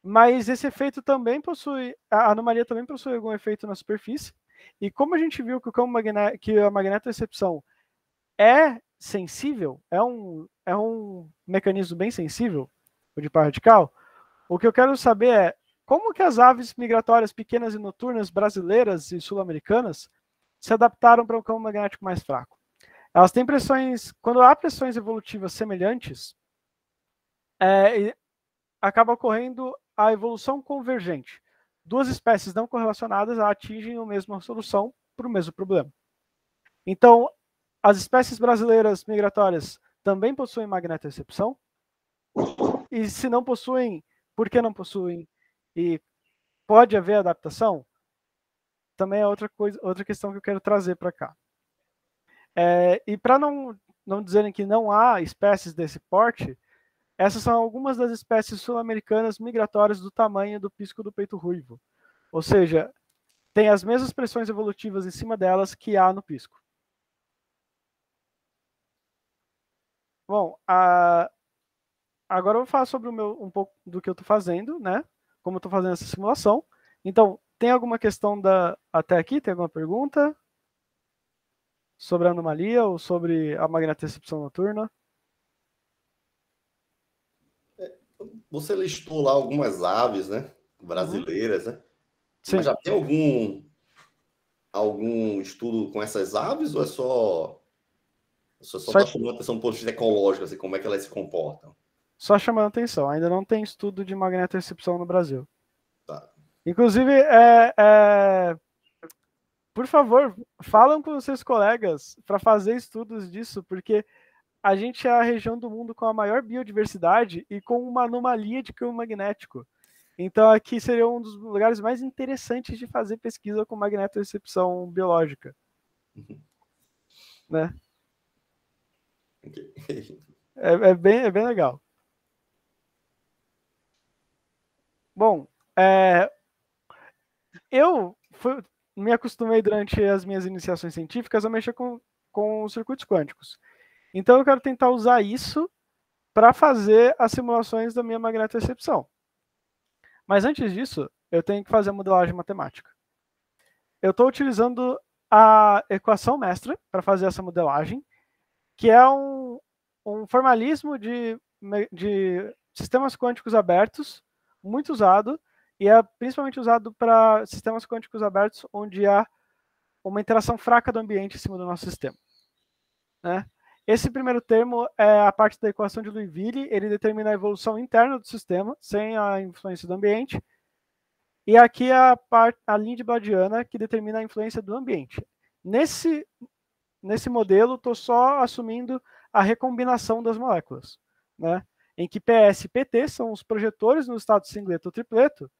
Mas esse efeito também possui, a anomalia também possui algum efeito na superfície. E como a gente viu que a magnetorecepção é sensível, é um mecanismo bem sensível, o de par radical, o que eu quero saber é como que as aves migratórias pequenas e noturnas brasileiras e sul-americanas se adaptaram para um campo magnético mais fraco. Elas têm pressões, quando há pressões evolutivas semelhantes, acaba ocorrendo a evolução convergente. Duas espécies não correlacionadas atingem a mesma solução para o mesmo problema. Então, as espécies brasileiras migratórias também possuem magnetorecepção? E se não possuem, por que não possuem? E pode haver adaptação? Também é outra questão que eu quero trazer para cá. E para não dizerem que não há espécies desse porte, essas são algumas das espécies sul-americanas migratórias do tamanho do pisco do peito ruivo. Ou seja, tem as mesmas pressões evolutivas em cima delas que há no pisco. Bom, agora eu vou falar sobre um pouco do que eu estou fazendo, né? Como eu estou fazendo essa simulação. Então, tem alguma questão até aqui? Tem alguma pergunta sobre a anomalia ou sobre a magnetorecepção noturna? Você listou lá algumas aves, né, brasileiras, né? Sim. Mas já tem algum estudo com essas aves ou é só está chamando atenção do ponto de vista ecológico, assim, como é que elas se comportam? Só chamando atenção, ainda não tem estudo de magnetorecepção no Brasil. Tá. Inclusive, por favor, falam com os seus colegas para fazer estudos disso, porque a gente é a região do mundo com a maior biodiversidade e com uma anomalia de campo magnético. Então, aqui seria um dos lugares mais interessantes de fazer pesquisa com magnetorecepção biológica. Né? É bem legal. Bom, eu me acostumei durante as minhas iniciações científicas a mexer com circuitos quânticos. Então eu quero tentar usar isso para fazer as simulações da minha magnetorecepção. Mas antes disso, eu tenho que fazer a modelagem matemática. Eu estou utilizando a equação mestra para fazer essa modelagem, que é um formalismo de sistemas quânticos abertos, muito usado, e é principalmente usado para sistemas quânticos abertos onde há uma interação fraca do ambiente em cima do nosso sistema. Né? Esse primeiro termo é a parte da equação de Liouville, ele determina a evolução interna do sistema, sem a influência do ambiente. E aqui é a Lindebradiana, que determina a influência do ambiente. Nesse modelo, estou só assumindo a recombinação das moléculas, né? Em que PS e PT são os projetores no estado singleto ou tripleto,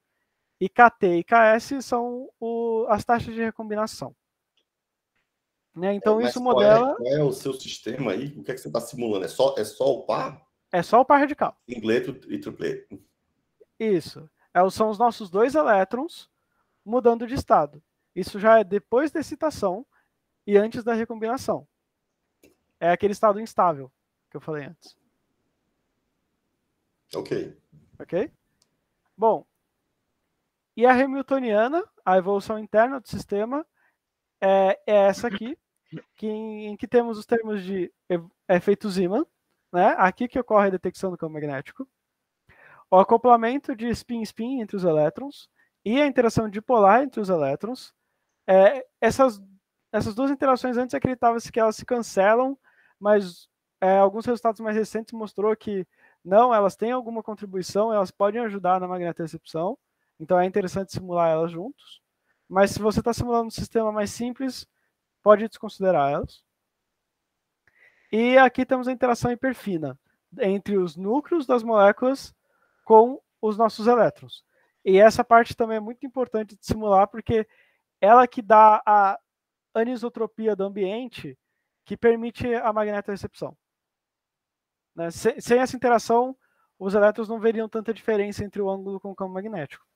e KT e KS são as taxas de recombinação. Né? Então, isso modela... Qual é o seu sistema aí? O que é que você está simulando? É só o par? É só o par radical. Singleto e tripleto. Isso. São os nossos dois elétrons mudando de estado. Isso já é depois da excitação e antes da recombinação. É aquele estado instável que eu falei antes. Ok. Ok? Bom, e a hamiltoniana, a evolução interna do sistema, é essa aqui, em que temos os termos de efeito Zeeman, né? Aqui que ocorre a detecção do campo magnético. o acoplamento de spin-spin entre os elétrons e a interação dipolar entre os elétrons. Essas duas interações antes acreditava-se que elas se cancelam, mas alguns resultados mais recentes mostrou que não, elas têm alguma contribuição, elas podem ajudar na magnetorecepção, então é interessante simular elas juntos. Mas se você está simulando um sistema mais simples, pode desconsiderar elas. E aqui temos a interação hiperfina entre os núcleos das moléculas com os nossos elétrons. E essa parte também é muito importante de simular, porque ela que dá a anisotropia do ambiente que permite a magnetorecepção. Né? Sem essa interação, os elétrons não veriam tanta diferença entre o ângulo com o campo magnético.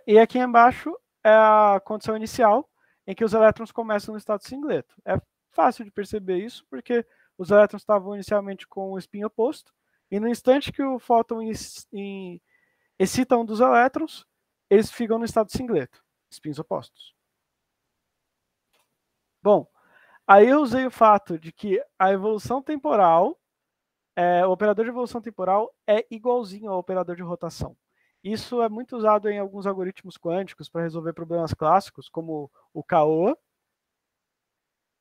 E aqui embaixo é a condição inicial, em que os elétrons começam no estado singleto. É fácil de perceber isso, porque os elétrons estavam inicialmente com o spin oposto, e no instante que o fóton excita um dos elétrons, eles ficam no estado singleto, spins opostos. Bom, aí eu usei o fato de que a evolução temporal, o operador de evolução temporal é igualzinho ao operador de rotação. Isso é muito usado em alguns algoritmos quânticos para resolver problemas clássicos, como o Caoa.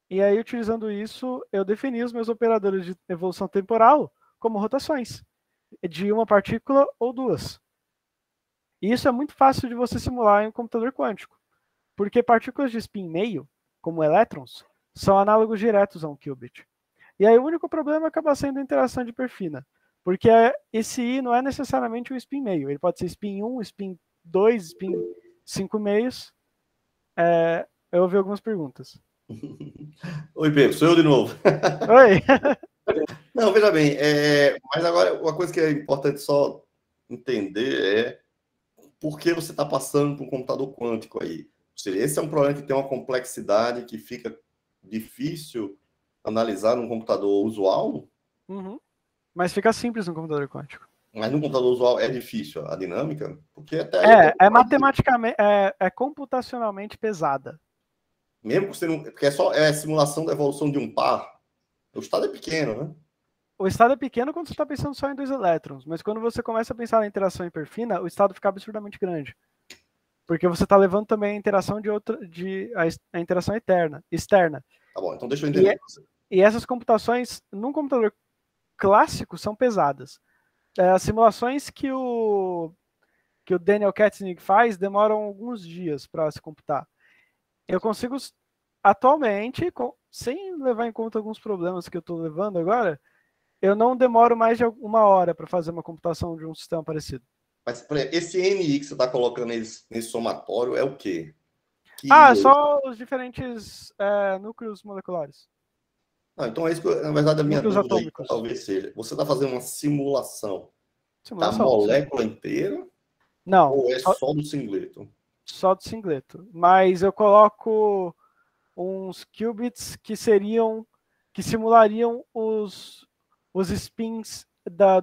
E aí, utilizando isso, eu defini os meus operadores de evolução temporal como rotações, de uma partícula ou duas. E isso é muito fácil de você simular em um computador quântico, porque partículas de spin meio, como elétrons, são análogos diretos a um qubit. E aí o único problema acaba sendo a interação de hiperfina, porque esse I não é necessariamente um spin meio, ele pode ser spin 1, spin 2, spin 5 meios. Eu ouvi algumas perguntas. Oi, Pedro, sou eu de novo. Oi. Não, veja bem, mas agora uma coisa que é importante só entender é por que você está passando para um computador quântico aí. Ou seja, esse é um problema que tem uma complexidade que fica difícil analisar num computador usual. Uhum. Mas fica simples no computador quântico. Mas no computador usual é difícil a dinâmica? Porque até matematicamente, computacionalmente pesada. Mesmo porque é simulação da evolução de um par, o estado é pequeno, né? O estado é pequeno quando você está pensando só em 2 elétrons, mas quando você começa a pensar na interação hiperfina, o estado fica absurdamente grande. Porque você está levando também a interação a interação externa. Tá bom, então deixa eu entender. E essas computações, num computador clássico, são pesadas. As simulações que o Daniel Katznig faz demoram alguns dias para se computar. Eu consigo, atualmente, sem levar em conta alguns problemas que eu estou levando agora, eu não demoro mais de 1 hora para fazer uma computação de um sistema parecido. Mas, por exemplo, esse NI que você está colocando nesse somatório é o quê? Só os diferentes núcleos moleculares. Não, então é isso que, na verdade, a minha dúvida aí, talvez seja. Você está fazendo uma simulação da molécula inteira? Não. Ou é só do singleto? Só do singleto. Mas eu coloco uns qubits que simulariam os spins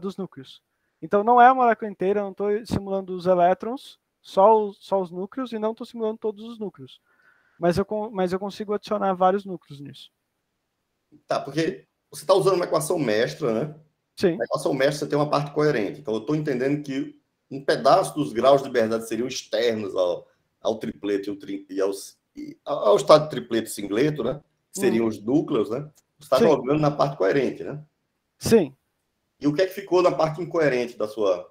dos núcleos. Então não é a molécula inteira, eu não estou simulando os elétrons, só os núcleos, e não estou simulando todos os núcleos. Mas eu consigo adicionar vários núcleos nisso. Tá, porque você está usando uma equação mestra, né? Sim. Na equação mestra você tem uma parte coerente. Então eu estou entendendo que um pedaço dos graus de liberdade seriam externos ao tripleto e ao estado de tripleto e singleto, né? Seriam os núcleos, né? Você está jogando na parte coerente, né? Sim. E o que é que ficou na parte incoerente da sua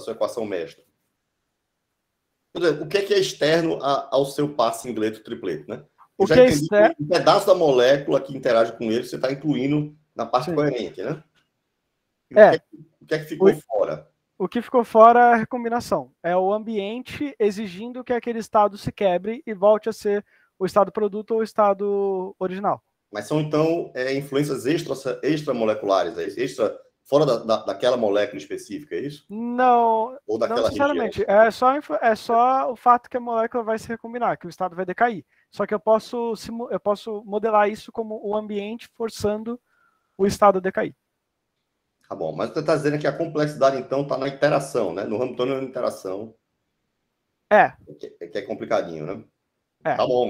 equação mestra? O que é externo ao seu par singleto-tripleto, né? O que é externo? Um pedaço da molécula que interage com ele, você está incluindo na parte coerente, né? O que é que ficou fora? O que ficou fora é a recombinação. É o ambiente exigindo que aquele estado se quebre e volte a ser o estado produto ou o estado original. Mas são, então, influências extramoleculares, fora daquela molécula específica, é isso? Não, ou daquela não necessariamente. Região? É só o fato que a molécula vai se recombinar, que o estado vai decair. Só que eu posso modelar isso como o ambiente forçando o estado a decair. Tá bom, mas você está dizendo que a complexidade, então, está na interação, né? No Hamiltonian na interação. Que é complicadinho, né? Tá bom,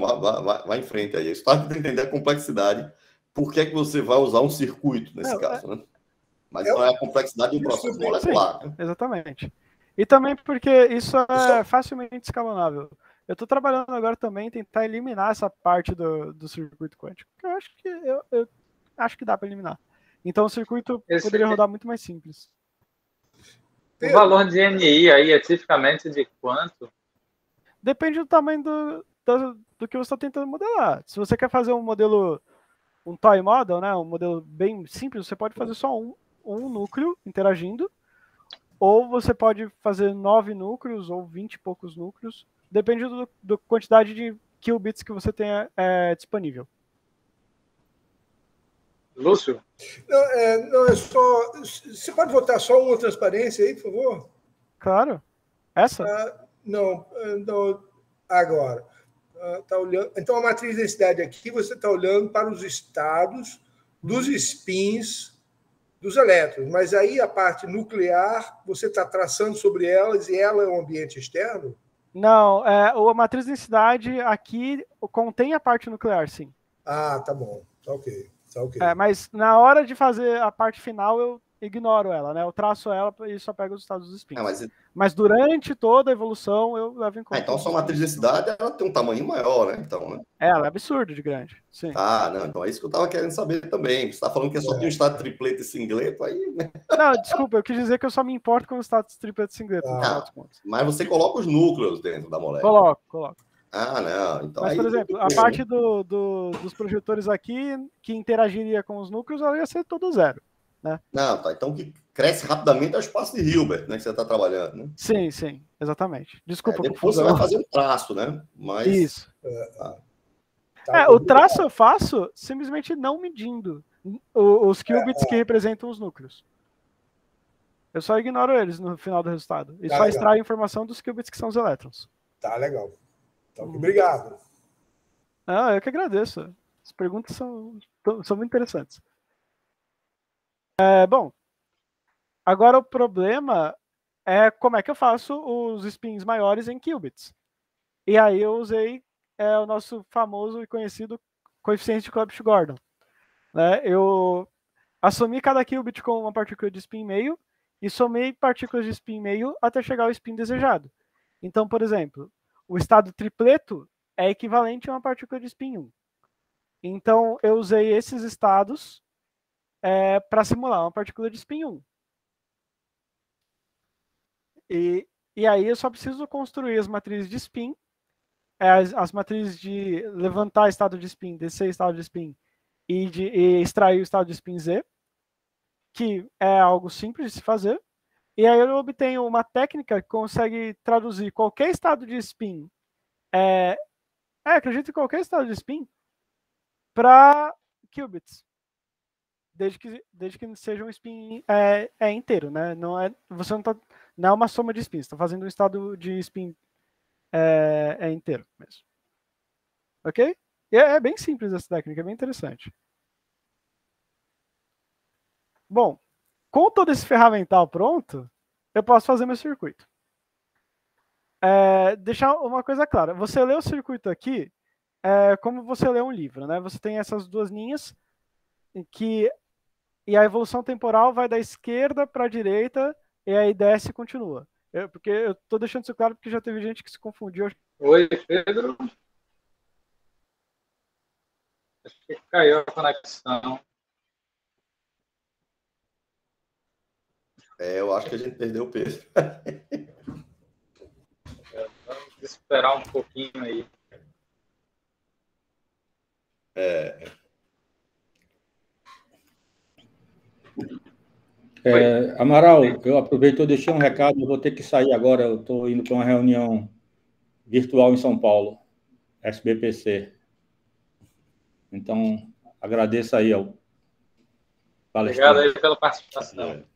vai em frente aí. Eu estava tentando entender a complexidade. Por que é que você vai usar um circuito nesse caso, né? Mas não é a complexidade de um processo molecular. Sim, exatamente. E também porque isso é facilmente escalonável. Eu estou trabalhando agora também em tentar eliminar essa parte do circuito quântico. Eu acho que dá para eliminar. Então o circuito poderia rodar muito mais simples. O valor de NI aí é tipicamente de quanto? Depende do tamanho do que você está tentando modelar. Se você quer fazer um modelo, um toy model, né, um modelo bem simples, você pode fazer só um núcleo interagindo, ou você pode fazer 9 núcleos ou 20 e poucos núcleos. Depende da quantidade de qubits que você tenha disponível. Lúcio? Não, é só... Você pode botar só uma transparência aí, por favor? Claro. Essa? Não, agora. Tá olhando... Então, a matriz de densidade aqui, você está olhando para os estados dos spins dos elétrons. Mas aí a parte nuclear, você está traçando sobre elas e ela é um ambiente externo? Não, a matriz de densidade aqui contém a parte nuclear, sim. Ah, tá bom. Tá ok. Mas na hora de fazer a parte final, eu ignoro ela, né? Eu traço ela e só pego os estados dos spins. Mas durante toda a evolução, eu levo em conta. Então, sua matriz de densidade ela tem um tamanho maior, né? Então, né? Ela é absurdo de grande, sim. Não, então é isso que eu estava querendo saber também. Você está falando que só tem um estado tripleto e singleto aí, né? Não, desculpa, eu quis dizer que eu só me importo com o estado tripleto e singleto. Mas você coloca os núcleos dentro da molécula. Coloco. Não. Então, mas, por exemplo, a parte dos projetores aqui, que interagiria com os núcleos, ela ia ser todo zero. Né? Não, tá. Então, o que cresce rapidamente é o espaço de Hilbert, né? Que você está trabalhando, né? Sim, exatamente. Desculpa. Depois você vai fazer um traço, né? Mas... Isso. O traço eu faço simplesmente não medindo os qubits que representam os núcleos. Eu só ignoro eles no final do resultado. E só extraio a informação dos qubits que são os elétrons. Tá, legal. Então, obrigado. Eu que agradeço. As perguntas são muito interessantes. Bom, agora o problema é como é que eu faço os spins maiores em qubits. E aí eu usei o nosso famoso e conhecido coeficiente de Clebsch-Gordon. Né? Eu assumi cada qubit com uma partícula de spin meio e somei partículas de spin meio até chegar ao spin desejado. Então, por exemplo, o estado tripleto é equivalente a uma partícula de spin 1. Então, eu usei esses estados para simular uma partícula de spin 1. E aí eu só preciso construir as matrizes de spin, as matrizes de levantar estado de spin, descer estado de spin e extrair o estado de spin Z, que é algo simples de se fazer. E aí eu obtenho uma técnica que consegue traduzir qualquer estado de spin, acredito em qualquer estado de spin, para qubits. Desde que seja um spin inteiro, né? Você não é uma soma de spins, está fazendo um estado de spin inteiro mesmo. Ok? E é bem simples essa técnica, é bem interessante. Bom, com todo esse ferramental pronto, eu posso fazer meu circuito. Deixar uma coisa clara, você lê o circuito aqui como você lê um livro, né? Você tem essas duas linhas e a evolução temporal vai da esquerda para a direita e aí desce e continua. Porque eu estou deixando isso claro porque já teve gente que se confundiu. Oi, Pedro. Acho que caiu a conexão. Eu acho que a gente perdeu o Pedro. Vamos esperar um pouquinho aí. Amaral, eu aproveito e deixei um recado, eu vou ter que sair agora, eu estou indo para uma reunião virtual em São Paulo, SBPC. Então, agradeço aí ao palestrante. Obrigado aí pela participação.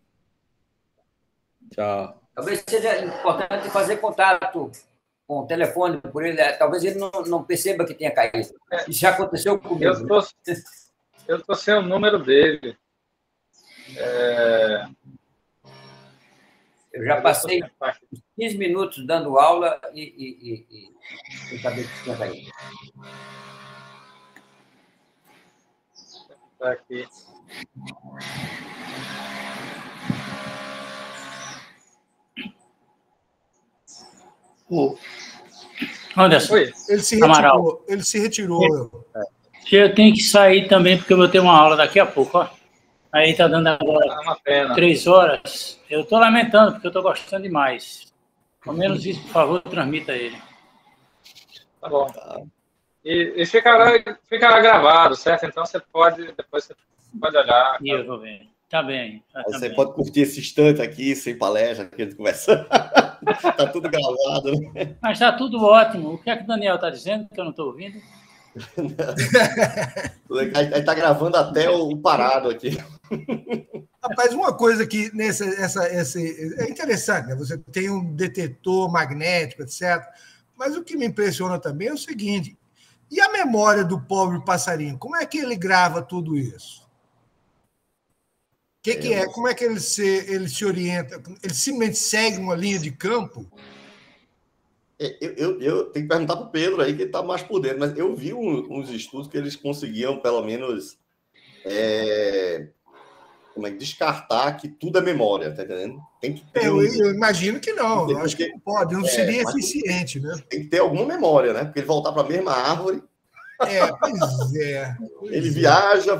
Tchau. Talvez seja importante fazer contato com o telefone por ele, talvez ele não perceba que tenha caído. Isso já aconteceu comigo. Eu estou sem o número dele. Eu já passei 15 minutos dando aula e acabei de ficar aí. Está aqui. Anderson. Ele se retirou. Amaral. Ele se retirou. Eu tenho que sair também, porque eu vou ter uma aula daqui a pouco. Ó. Aí tá dando agora 3 horas. Eu estou lamentando, porque eu estou gostando demais. Ao menos isso, por favor, transmita a ele. Tá bom. E ficará gravado, certo? Então depois você pode olhar. E eu vou ver. Tá bem. Tá você bem. pode curtir esse instante aqui, sem palestra, aqui a gente conversando. Tá tudo gravado, né? Mas tá tudo ótimo. O que é que o Daniel está dizendo, que eu não estou ouvindo? Aí tá gravando até o parado aqui. Rapaz, uma coisa que é interessante, né? Você tem um detetor magnético, etc. Mas o que me impressiona também é o seguinte: e a memória do pobre passarinho? Como é que ele grava tudo isso? Como é que ele se orienta? Ele simplesmente segue uma linha de campo? Eu tenho que perguntar para o Pedro aí, que ele está mais por dentro, mas eu vi uns estudos que eles conseguiam, pelo menos, descartar que tudo é memória, tá entendendo? Tem que ter eu imagino que não, eu acho que não pode, não seria eficiente, né? Tem que ter alguma memória, né? Porque ele voltar para a mesma árvore. Pois é. Ele viaja,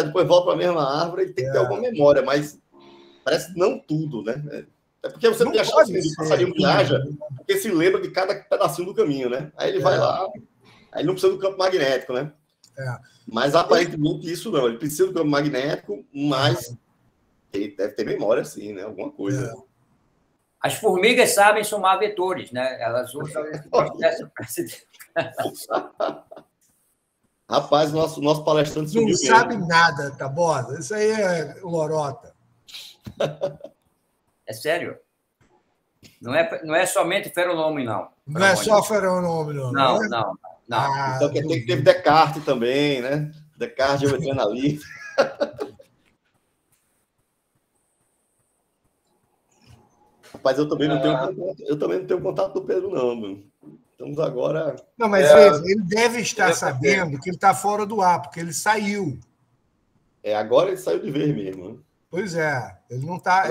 depois volta para a mesma árvore, ele tem que ter alguma memória, mas parece que não tudo, né? É porque você não tem a chance de o passarinho viaja, porque se lembra de cada pedacinho do caminho, né? Aí ele vai lá, aí não precisa do campo magnético, né? Mas aparentemente isso não, ele precisa do campo magnético, mas ele deve ter memória, sim, né? Alguma coisa. As formigas sabem somar vetores, né? Elas usam esse processo para se... Rapaz, nosso palestrante não sabe nada, tá bom? Isso aí é lorota. É sério. Não é somente fenômeno, não. Não é só fenômeno, não. Não. Então teve Descartes também, né? Descartes, geometria analítica. Rapaz, eu também não tenho contato do Pedro, não, mano. Estamos agora... Não, mas veja, ele deve estar sabendo que ele está fora do ar, porque ele saiu. Agora ele saiu de vez mesmo. Né? Pois é, ele não está...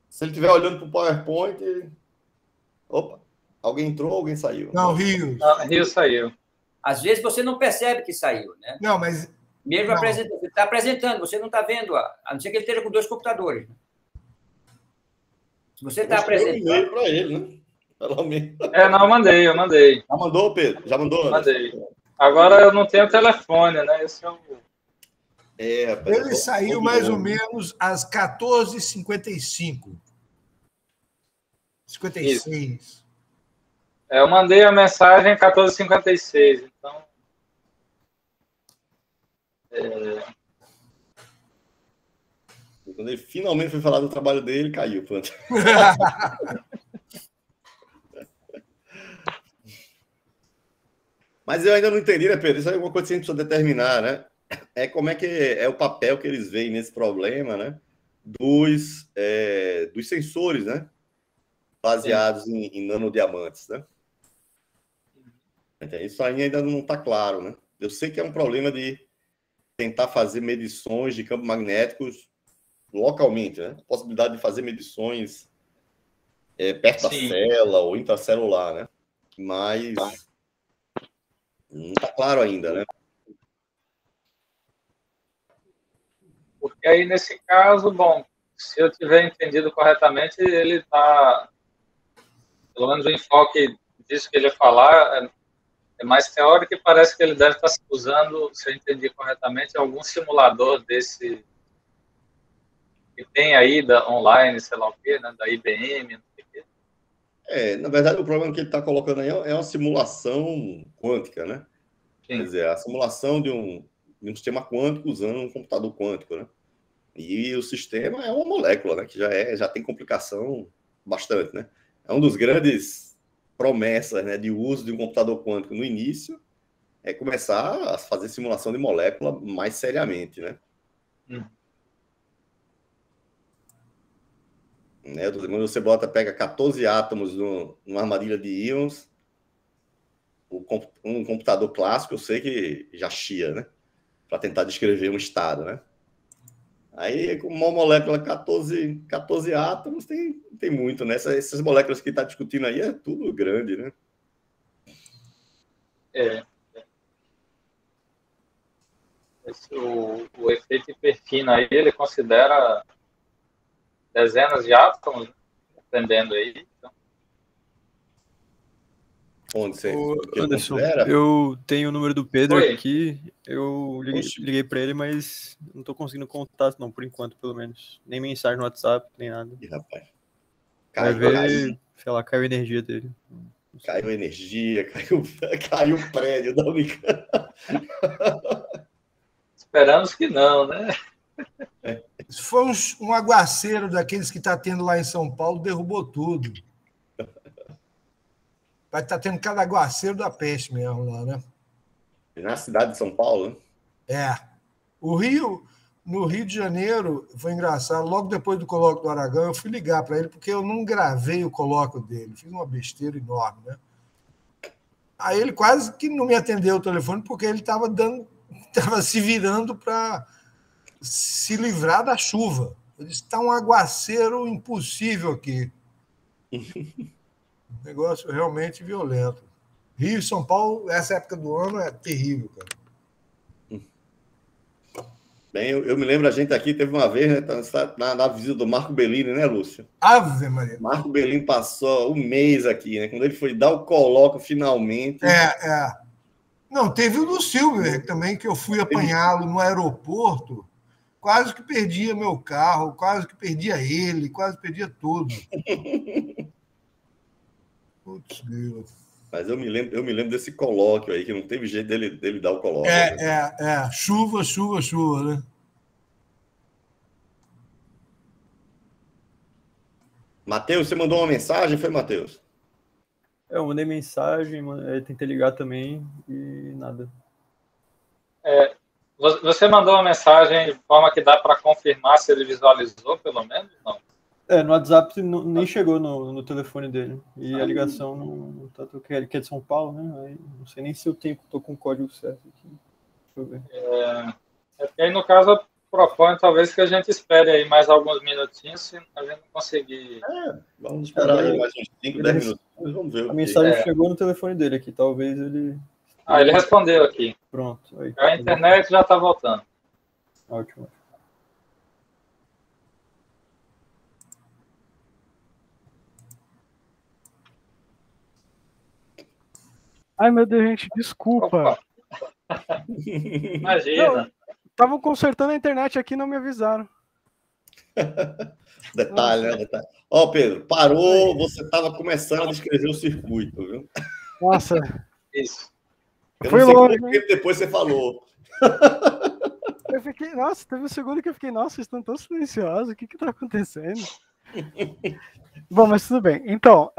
Se ele estiver olhando para o PowerPoint... Opa, alguém entrou, alguém saiu. Não, Rio. Rio saiu. Às vezes você não percebe que saiu, né? Não, mas... Mesmo apresentando, você está apresentando, você não está vendo, a não ser que ele esteja com 2 computadores. Né? Se você está apresentando... Eu mandei para ele, né? Pelo menos. Não, eu mandei. Já mandou, Pedro? Já mandou? Mandei. Agora eu não tenho telefone, né? Esse é o... Ele saiu mais ou menos às 14h55. 56. Isso. Eu mandei a mensagem às 14h56, então... Quando ele finalmente foi falar do trabalho dele, caiu. Pronto. Mas eu ainda não entendi, né, Pedro? Isso é uma coisa que a gente precisa determinar, né? Como é que é o papel que eles veem nesse problema, né? Dos sensores, né? Baseados em nanodiamantes, né? Isso aí ainda não está claro, né? Eu sei que é um problema de tentar fazer medições de campos magnéticos localmente, né? A possibilidade de fazer medições perto da célula ou intracelular, né? Mas não está claro ainda, né? Porque aí, nesse caso, bom, se eu tiver entendido corretamente, ele está, pelo menos o enfoque disso que ele ia falar, é mais teórico e parece que ele deve estar usando, se eu entendi corretamente, algum simulador desse que tem aí online, sei lá o quê, né, da IBM, não sei o quê. Na verdade, o problema que ele está colocando aí é uma simulação quântica, né? Sim. Quer dizer, a simulação de um sistema quântico usando um computador quântico, né? E o sistema é uma molécula, né? Que já tem complicação bastante, né? É um dos grandes promessas, né, de uso de um computador quântico no início é começar a fazer simulação de molécula mais seriamente, né? Quando você pega 14 átomos numa armadilha de íons, um computador clássico, eu sei que já chia, né? Para tentar descrever um estado, né? Aí, com uma molécula 14 átomos, tem muito, né? Essas moléculas que está discutindo aí é tudo grande, né? O efeito hiperfino aí, ele considera dezenas de átomos, dependendo aí. Então. Onde você Anderson, eu tenho o número do Pedro aqui, eu liguei para ele, mas não estou conseguindo contato não, por enquanto, pelo menos. Nem mensagem no WhatsApp, nem nada. Ih, rapaz. Vai ver, sei lá, caiu a energia dele. Caiu a energia, caiu o prédio da Unicamp. Esperamos que não, né? Se for um aguaceiro daqueles que está tendo lá em São Paulo, derrubou tudo. Vai estar tendo cada aguaceiro da peste mesmo lá, né? Na cidade de São Paulo, né? É. No Rio de Janeiro, foi engraçado, logo depois do colóquio do Aragão, eu fui ligar para ele, porque eu não gravei o colóquio dele. Fiz uma besteira enorme, né? Aí ele quase que não me atendeu o telefone, porque ele estava se virando para se livrar da chuva. Ele disse: está um aguaceiro impossível aqui. Negócio realmente violento. Rio e São Paulo, essa época do ano é terrível, cara. Bem, eu me lembro, a gente aqui teve uma vez, né, na visita do Marco Bellini, né, Lúcio? Ave Maria. Marco Bellini passou um mês aqui, né? Quando ele foi dar o colóquio finalmente. Não, teve o do Silver também, que eu fui apanhá-lo no aeroporto. Quase que perdia meu carro, quase que perdia ele, quase perdia tudo. Putz, Deus. Mas eu me lembro desse colóquio aí, que não teve jeito dele dar o colóquio. Chuva, né? Matheus, você mandou uma mensagem, foi, Matheus? Eu mandei mensagem, tentei ligar também e nada. Você mandou uma mensagem de forma que dá para confirmar se ele visualizou, pelo menos? Não. No WhatsApp nem chegou no telefone dele. E a ligação não tá. Que é de São Paulo, né? Aí, não sei nem se eu tô com o código certo aqui. Deixa eu ver. Aí, no caso, propõe talvez que a gente espere aí mais alguns minutinhos, se a gente não conseguir. Vamos esperar aí mais uns 5, 10 minutos. Vamos ver. A mensagem chegou no telefone dele aqui. Talvez ele. Ele respondeu aqui. Pronto. Aí, a internet já está voltando. Ótimo. Ai, meu Deus, gente, desculpa. Imagina. Estavam consertando a internet aqui e não me avisaram. Detalhe, né? Detalhe. Ó, Pedro, parou, você estava começando a descrever o circuito, viu? Nossa. Isso. Foi longe. Depois você falou. Eu fiquei, nossa, teve um segundo que eu fiquei, nossa, estão tão silenciosos, o que está acontecendo? Bom, mas tudo bem. Então,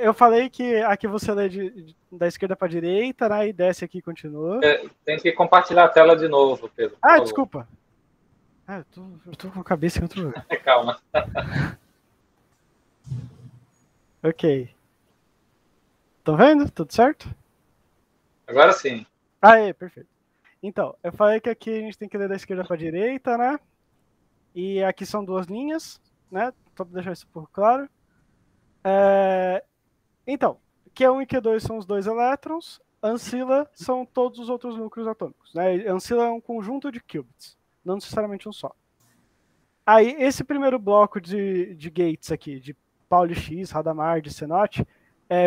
eu falei que aqui você lê da esquerda para a direita, né, e desce aqui e continua. Tem que compartilhar a tela de novo, Pedro. Desculpa. Eu tô com a cabeça em outro lugar. Calma. Ok. Estão vendo? Tudo certo? Agora sim. Perfeito. Então, eu falei que aqui a gente tem que ler da esquerda para a direita, né? E aqui são duas linhas, né? Só para deixar isso por claro. Então, Q1 e Q2 são os dois elétrons, ancila são todos os outros núcleos atômicos, né? Ancila é um conjunto de qubits, não necessariamente um só. Aí, esse primeiro bloco de gates aqui, de Pauli X, Hadamard, Senote,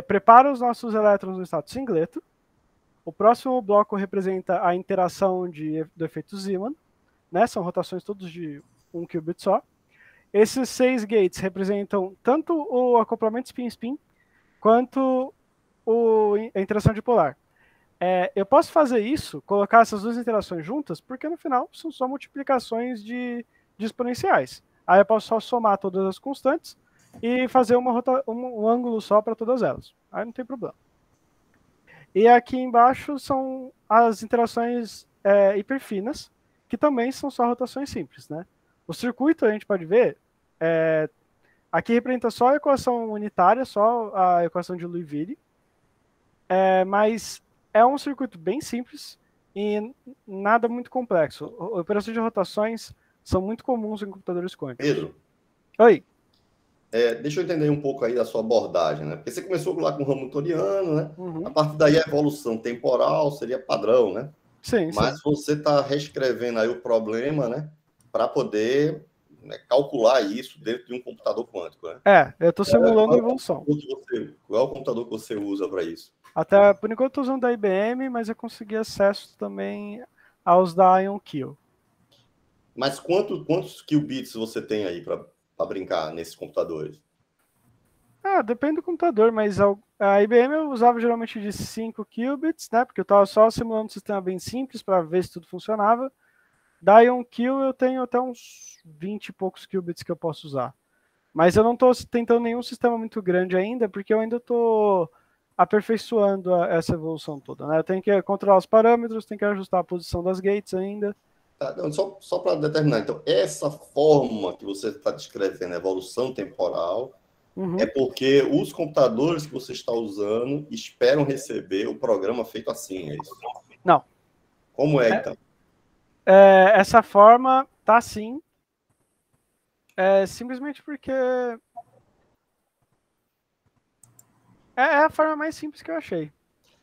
prepara os nossos elétrons no estado singleto. O próximo bloco representa a interação do efeito Zeeman, né? São rotações todos de um qubit só. Esses 6 gates representam tanto o acoplamento spin-spin quanto a interação dipolar. Eu posso fazer isso, colocar essas duas interações juntas, porque no final são só multiplicações de exponenciais. Aí eu posso só somar todas as constantes e fazer um ângulo só para todas elas. Aí não tem problema. E aqui embaixo são as interações hiperfinas, que também são só rotações simples, né? O circuito, a gente pode ver, aqui representa só a equação unitária, só a equação de Liouville, mas é um circuito bem simples, e nada muito complexo. Operações de rotações são muito comuns em computadores quânticos. Pedro. Oi. Deixa eu entender um pouco aí da sua abordagem, né? Porque você começou lá com o hamiltoniano, né? Uhum. A partir daí a evolução temporal seria padrão, né? Sim, mas você está reescrevendo aí o problema, né? Para poder calcular isso dentro de um computador quântico, né? Eu estou simulando a evolução. Qual é o computador que você usa para isso? Até, por enquanto, estou usando da IBM, mas eu consegui acesso também aos da IonQ. Mas quantos qubits você tem aí para brincar nesses computadores? Depende do computador, mas a IBM eu usava geralmente de 5 qubits, né? Porque eu estava só simulando um sistema bem simples para ver se tudo funcionava. Da IonQ eu tenho até uns 20 e poucos qubits que eu posso usar. Mas eu não estou tentando nenhum sistema muito grande ainda, porque eu ainda estou aperfeiçoando essa evolução toda, né? Eu tenho que controlar os parâmetros, tenho que ajustar a posição das gates ainda. Tá, não, só para determinar, então, essa forma que você está descrevendo, evolução temporal, é porque os computadores que você está usando esperam receber o programa feito assim, é isso? Não. Como é, então? Essa forma tá assim. Simplesmente porque é a forma mais simples que eu achei.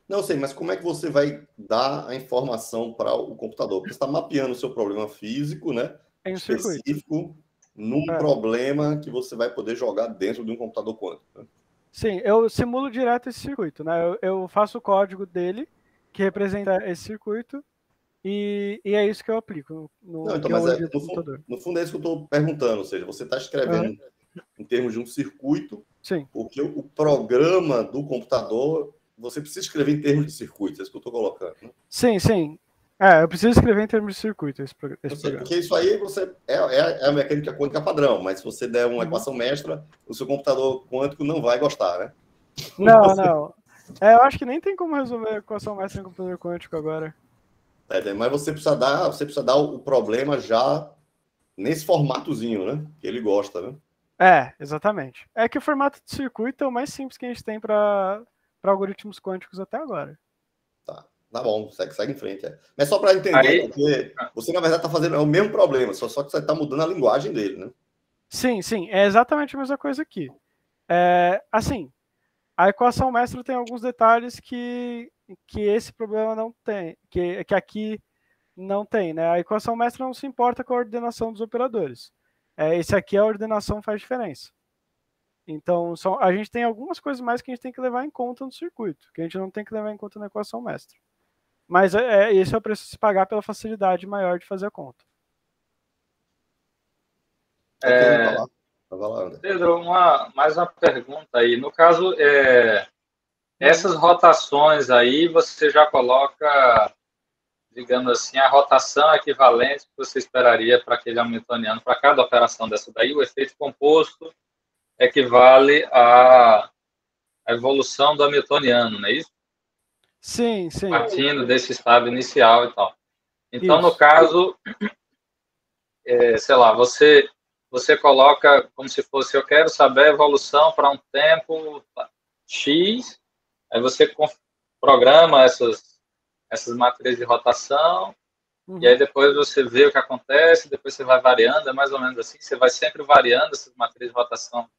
Não sei, mas como é que você vai dar a informação para o computador? Porque você está mapeando o seu problema físico, né? Em um específico, circuito. Num problema que você vai poder jogar dentro de um computador quântico. Né? Sim, eu simulo direto esse circuito, né? Eu faço o código dele, que representa esse circuito, e é isso que eu aplico no fundo é isso que eu estou perguntando, ou seja, você está escrevendo em termos de um circuito, sim, porque o programa do computador, você precisa escrever em termos de circuito, é isso que eu estou colocando. Né? Sim. Eu preciso escrever em termos de circuito esse programa. Porque isso aí é a mecânica quântica padrão, mas se você der uma equação mestra, o seu computador quântico não vai gostar, né? Não. Eu acho que nem tem como resolver a equação mestra em computador quântico agora. Mas você precisa dar o problema já nesse formatozinho, né? Que ele gosta, né? Exatamente. É que o formato de circuito é o mais simples que a gente tem para algoritmos quânticos até agora. Tá bom, segue em frente. Mas só para entender, porque você, na verdade, está fazendo o mesmo problema, só que você está mudando a linguagem dele, né? Sim, é exatamente a mesma coisa aqui. Assim, a equação mestra tem alguns detalhes que esse problema não tem, que aqui não tem, né? A equação mestra não se importa com a ordenação dos operadores. Esse aqui, a ordenação faz diferença. Então, a gente tem algumas coisas mais que a gente tem que levar em conta no circuito, que a gente não tem que levar em conta na equação mestra. Mas esse é o preço de se pagar pela facilidade maior de fazer a conta. Pedro, mais uma pergunta aí. No caso, essas rotações aí, você já coloca, digamos assim, a rotação equivalente que você esperaria para aquele hamiltoniano, para cada operação dessa daí, o efeito composto equivale à evolução do hamiltoniano, não é isso? Sim. Partindo desse estado inicial e tal. Então, isso. No caso, sei lá, você coloca como se fosse, eu quero saber a evolução para um tempo X, aí você programa essas matrizes de rotação, e aí depois você vê o que acontece, depois você vai variando, é mais ou menos assim, você vai sempre variando essas matrizes de rotação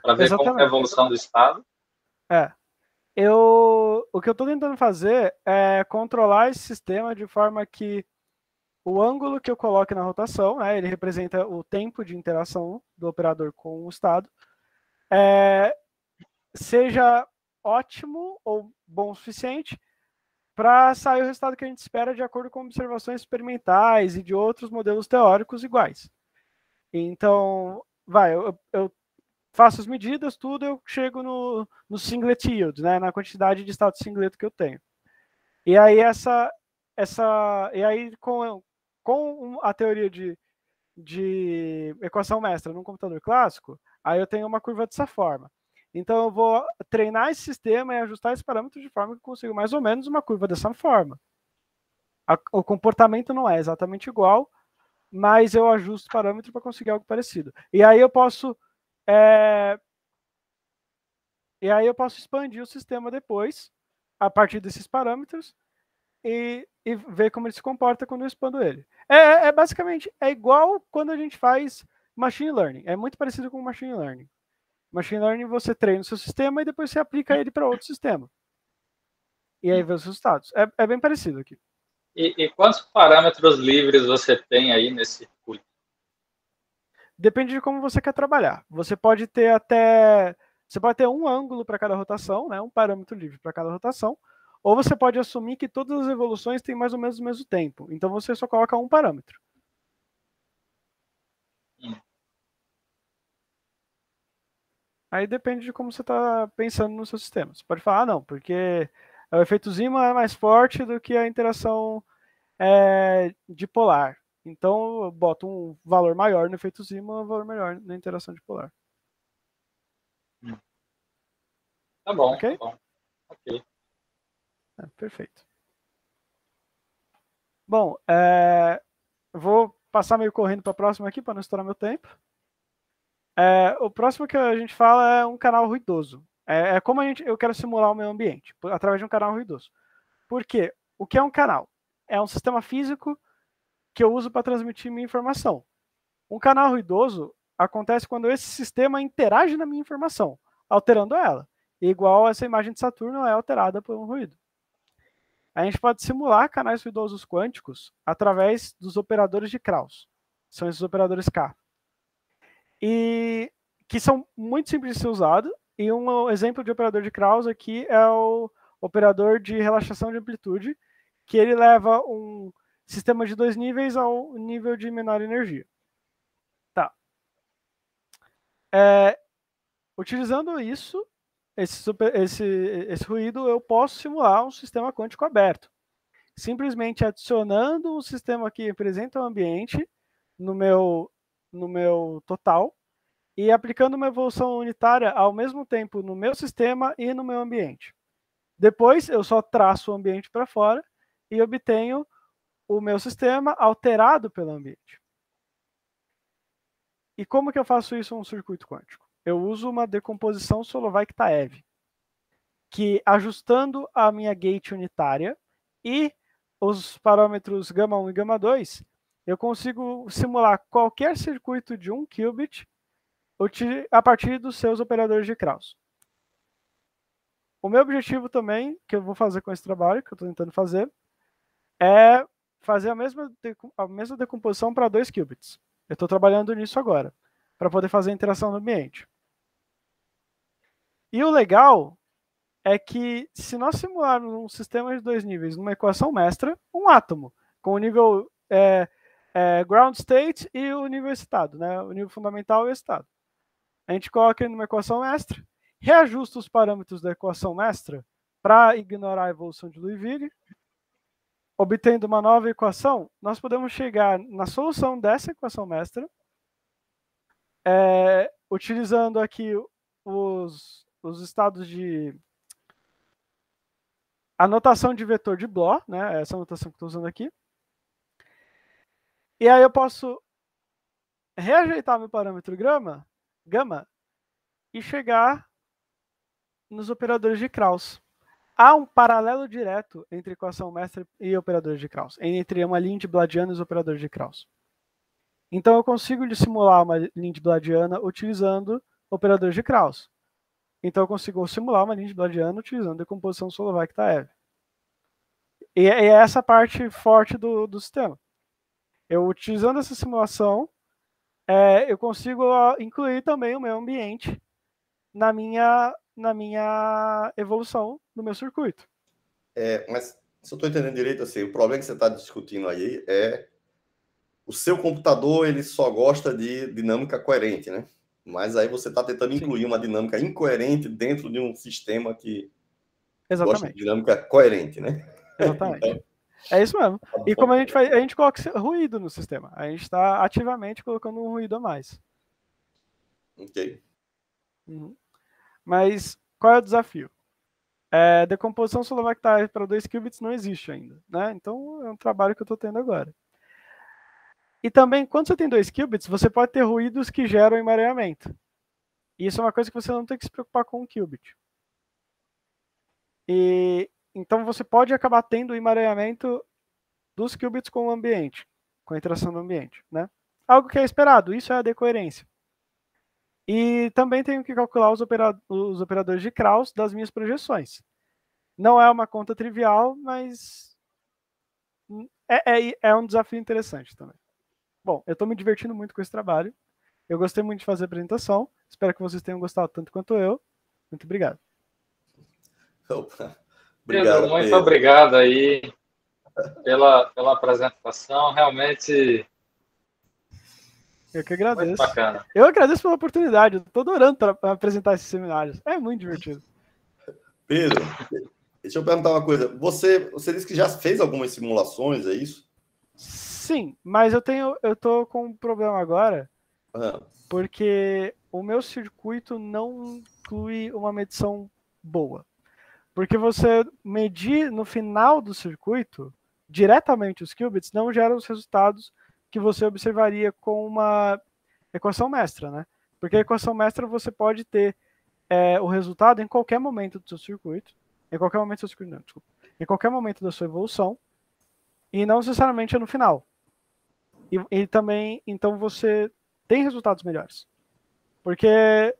para ver como é a evolução do estado. O que eu estou tentando fazer é controlar esse sistema de forma que o ângulo que eu coloque na rotação, né, ele representa o tempo de interação do operador com o estado, seja ótimo ou bom o suficiente para sair o resultado que a gente espera de acordo com observações experimentais e de outros modelos teóricos iguais. Então, eu faço as medidas, tudo, eu chego no singlet yield, né, na quantidade de estado singleto que eu tenho. E aí com a teoria de equação mestra num computador clássico, aí eu tenho uma curva dessa forma. Então eu vou treinar esse sistema e ajustar esse parâmetro de forma que eu consigo mais ou menos uma curva dessa forma. O comportamento não é exatamente igual, mas eu ajusto o parâmetro para conseguir algo parecido. E aí eu posso expandir o sistema depois, a partir desses parâmetros, e ver como ele se comporta quando eu expando ele. Basicamente, é igual quando a gente faz machine learning. É muito parecido com machine learning. Machine learning você treina o seu sistema e depois você aplica ele para outro sistema. E aí vê os resultados. É bem parecido aqui. E quantos parâmetros livres você tem aí nesse circuito? Depende de como você quer trabalhar. Você pode ter até... Você pode ter um ângulo para cada rotação, né? Um parâmetro livre para cada rotação. Ou você pode assumir que todas as evoluções têm mais ou menos o mesmo tempo. Então você só coloca um parâmetro. Aí depende de como você está pensando no seu sistema. Você pode falar, não, porque o efeito Zeeman é mais forte do que a interação dipolar. Então eu boto um valor maior no efeito Zeeman, um valor melhor na interação dipolar. Tá bom, okay? Tá bom. Ok. Perfeito. Bom, vou passar meio correndo para a próxima aqui, para não estourar meu tempo. O próximo que a gente fala é um canal ruidoso. Como eu quero simular o meio ambiente, através de um canal ruidoso. Por quê? O que é um canal? É um sistema físico que eu uso para transmitir minha informação. Um canal ruidoso acontece quando esse sistema interage na minha informação, alterando ela. Igual essa imagem de Saturno é alterada por um ruído. A gente pode simular canais ruidosos quânticos através dos operadores de Krauss. São esses operadores K. E que são muito simples de ser usado. E um exemplo de operador de Krauss aqui é o operador de relaxação de amplitude, que ele leva um sistema de 2 níveis ao nível de menor energia. Tá. Utilizando isso, esse ruído, eu posso simular um sistema quântico aberto. Simplesmente adicionando um sistema que representa o ambiente no meu total e aplicando uma evolução unitária ao mesmo tempo no meu sistema e no meu ambiente. Depois, eu só traço o ambiente para fora e obtenho o meu sistema alterado pelo ambiente. E como que eu faço isso em um circuito quântico? Eu uso uma decomposição Solovay-Kitaev, que ajustando a minha gate unitária e os parâmetros γ1 e γ2, eu consigo simular qualquer circuito de 1 qubit a partir dos seus operadores de Krauss. O meu objetivo também, que eu vou fazer com esse trabalho, que eu estou tentando fazer, é fazer a mesma decomposição para 2 qubits. Eu estou trabalhando nisso agora, para poder fazer a interação no ambiente. E o legal é que, se nós simularmos um sistema de 2 níveis numa equação mestra, um átomo, com o nível ground state e o nível excitado, né? O nível fundamental e o excitado. A gente coloca ele numa equação mestra, reajusta os parâmetros da equação mestra para ignorar a evolução de Liouville. Obtendo uma nova equação, nós podemos chegar na solução dessa equação mestra, utilizando aqui os estados de anotação de vetor de Bloch, né? Essa anotação que estou usando aqui. E aí eu posso reajeitar meu parâmetro gama e chegar nos operadores de Krauss. Há um paralelo direto entre equação mestra e operadores de Krauss, entre uma Lindbladiana e os operadores de Krauss. Então eu consigo simular uma Lindbladiana utilizando operadores de Krauss. Então eu consigo simular uma Lindbladiana utilizando decomposição Solovay-Kitaev. E é essa parte forte do sistema. Eu utilizando essa simulação, eu consigo incluir também o meu ambiente na minha evolução do meu circuito. Mas se eu estou entendendo direito, assim, o problema que você está discutindo aí é o seu computador, ele só gosta de dinâmica coerente, né? Mas aí você está tentando incluir uma dinâmica incoerente dentro de um sistema que gosta de dinâmica coerente, né? Exatamente. Então, é isso mesmo. E como a gente faz, a gente coloca ruído no sistema. A gente está ativamente colocando um ruído a mais. Ok. Uhum. Mas qual é o desafio? Decomposição Solovay-Kitaev para 2 qubits não existe ainda, né? Então é um trabalho que eu estou tendo agora. E também, quando você tem 2 qubits, você pode ter ruídos que geram emaranhamento. E isso é uma coisa que você não tem que se preocupar com um qubit. E então você pode acabar tendo o emaranhamento dos qubits com o ambiente, com a interação do ambiente, né? Algo que é esperado, isso é a decoerência. E também tenho que calcular os operadores de Krauss das minhas projeções. Não é uma conta trivial, mas é um desafio interessante também. Bom, eu estou me divertindo muito com esse trabalho. Eu gostei muito de fazer a apresentação. Espero que vocês tenham gostado tanto quanto eu. Muito obrigado. Opa. Obrigado, Pedro, muito obrigado aí pela apresentação. Realmente... Eu que agradeço. Muito bacana. Eu agradeço pela oportunidade. Eu estou adorando apresentar esses seminários. É muito divertido. Pedro, deixa eu perguntar uma coisa. Você disse que já fez algumas simulações, é isso? Sim, mas eu tô com um problema agora, porque o meu circuito não inclui uma medição boa. Porque você medir no final do circuito, diretamente os qubits, não gera os resultados que você observaria com uma equação mestra, né? Porque a equação mestra você pode ter o resultado em qualquer momento do seu circuito, em qualquer momento do seu circuito, não, desculpa, em qualquer momento da sua evolução, e não necessariamente é no final. E também, então você tem resultados melhores. Porque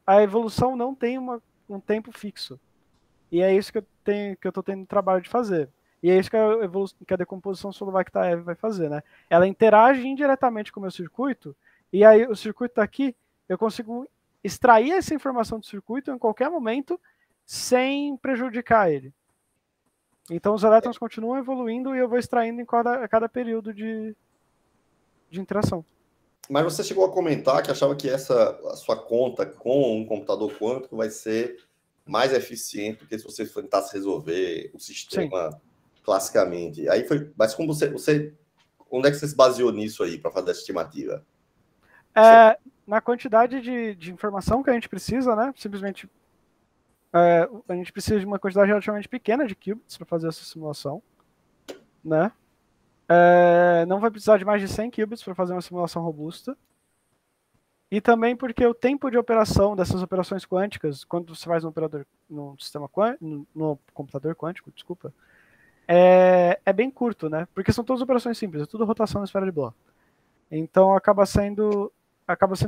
a evolução não tem um tempo fixo. E é isso que eu estou tendo trabalho de fazer. E é isso que a decomposição Solovak-Taev vai fazer, né? Ela interage indiretamente com o meu circuito, e aí o circuito está aqui, eu consigo extrair essa informação do circuito em qualquer momento, sem prejudicar ele. Então os elétrons continuam evoluindo e eu vou extraindo em cada período de interação. Mas você chegou a comentar que achava que a sua conta com um computador quântico vai ser mais eficiente do que se você tentasse resolver o sistema... Sim. Classicamente. Aí foi, mas como você onde é que você se baseou nisso aí para fazer essa estimativa? Na quantidade de informação que a gente precisa, né? Simplesmente a gente precisa de uma quantidade relativamente pequena de qubits para fazer essa simulação, né? Não vai precisar de mais de 100 qubits para fazer uma simulação robusta. E também porque o tempo de operação dessas operações quânticas, quando você faz no computador quântico, desculpa, é bem curto, né? Porque são todas operações simples, é tudo rotação na esfera de Bloch. Então acaba sendo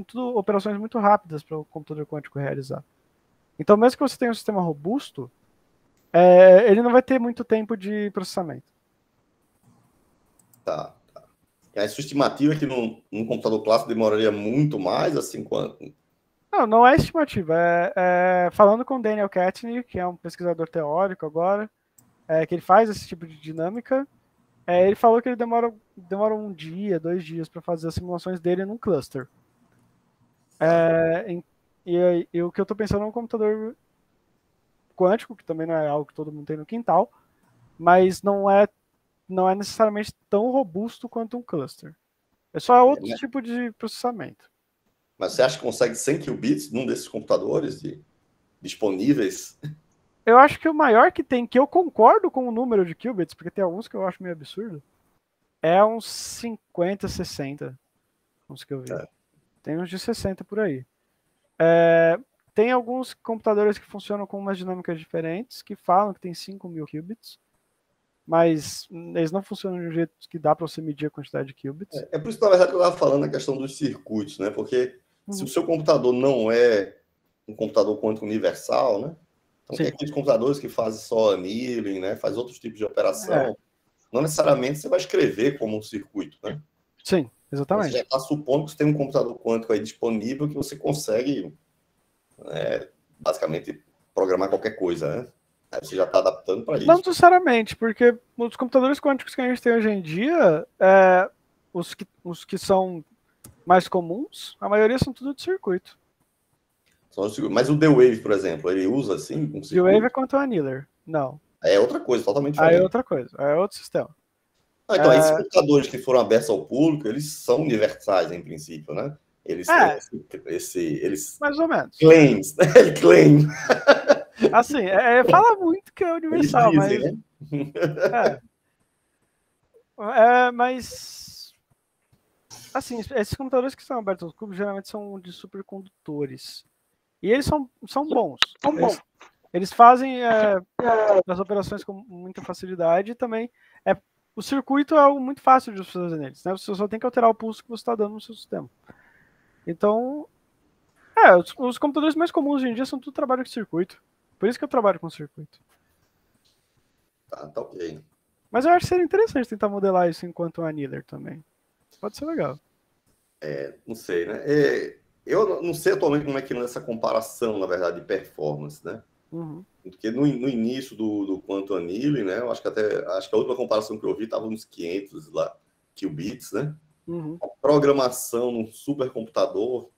tudo operações muito rápidas para o computador quântico realizar. Então mesmo que você tenha um sistema robusto, ele não vai ter muito tempo de processamento. Tá. E a sua estimativa é que num computador clássico demoraria muito mais, assim, quanto? Não é estimativa. Falando com o Daniel Kattni, que é um pesquisador teórico agora, que ele faz esse tipo de dinâmica, ele falou que ele demora 1 dia, 2 dias para fazer as simulações dele num cluster. E o que eu estou pensando é um computador quântico, que também não é algo que todo mundo tem no quintal, mas não é necessariamente tão robusto quanto um cluster. É só outro tipo de processamento. Mas você acha que consegue 100 qubits num desses computadores disponíveis? Eu acho que o maior que tem, que eu concordo com o número de qubits, porque tem alguns que eu acho meio absurdo, é uns 50, 60. Uns que eu vi. Tem uns de 60 por aí. Tem alguns computadores que funcionam com umas dinâmicas diferentes, que falam que tem 5.000 qubits, mas eles não funcionam de um jeito que dá para você medir a quantidade de qubits. É por isso que, na verdade, eu estava falando a questão dos circuitos, né? Porque se o seu computador não é um computador quântico universal, né? Então, tem aqueles computadores que fazem só annealing, né? Faz outros tipos de operação. Não necessariamente você vai escrever como um circuito, né? Sim, exatamente. Você já está supondo que você tem um computador quântico aí disponível que você consegue, basicamente, programar qualquer coisa, né? Aí você já está adaptando para isso. Não necessariamente, porque os computadores quânticos que a gente tem hoje em dia, os que são mais comuns, a maioria são tudo de circuito. Mas o D-Wave, por exemplo, ele usa assim um circuito? D-Wave é quanto a annealer. Não. É outra coisa, totalmente diferente. É outra coisa, é outro sistema. Então, esses computadores que foram abertos ao público, eles são universais, em princípio, né? Eles têm eles mais ou menos. Claims, né? Ele claim. Assim, fala muito que é universal, dizem, mas assim, esses computadores que são abertos aos cubos geralmente são de supercondutores. E eles são bons. Eles fazem as operações com muita facilidade e também o circuito é algo muito fácil de fazer neles, né? Você só tem que alterar o pulso que você está dando no seu sistema. Então, os computadores mais comuns hoje em dia são tudo trabalho com circuito. Por isso que eu trabalho com circuito. Tá ok. Mas eu acho que seria interessante tentar modelar isso enquanto um annealer também. Pode ser legal. Não sei, né? Eu não sei atualmente como é que é essa comparação, na verdade, de performance, né? Uhum. Porque no início do Quantum Annealing, né? Eu acho que a última comparação que eu vi estava nos 500 lá, qubits, né? Uhum. A programação num supercomputador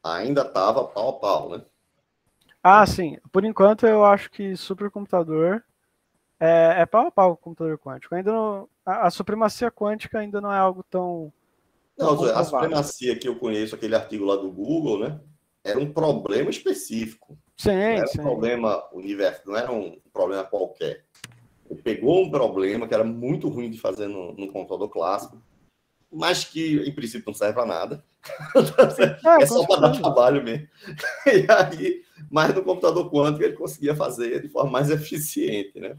ainda estava pau a pau, né? Ah, sim. Por enquanto, eu acho que supercomputador é pau a pau com o computador quântico. Ainda não, a supremacia quântica ainda não é algo tão... Não, a supremacia que eu conheço, aquele artigo lá do Google, né? Era um problema específico. Sim, não era um problema universo, não era um problema qualquer. Ele pegou um problema que era muito ruim de fazer no computador clássico, mas que, em princípio, não serve para nada. É só para dar trabalho mesmo. E aí, mas no computador quântico ele conseguia fazer de forma mais eficiente, né?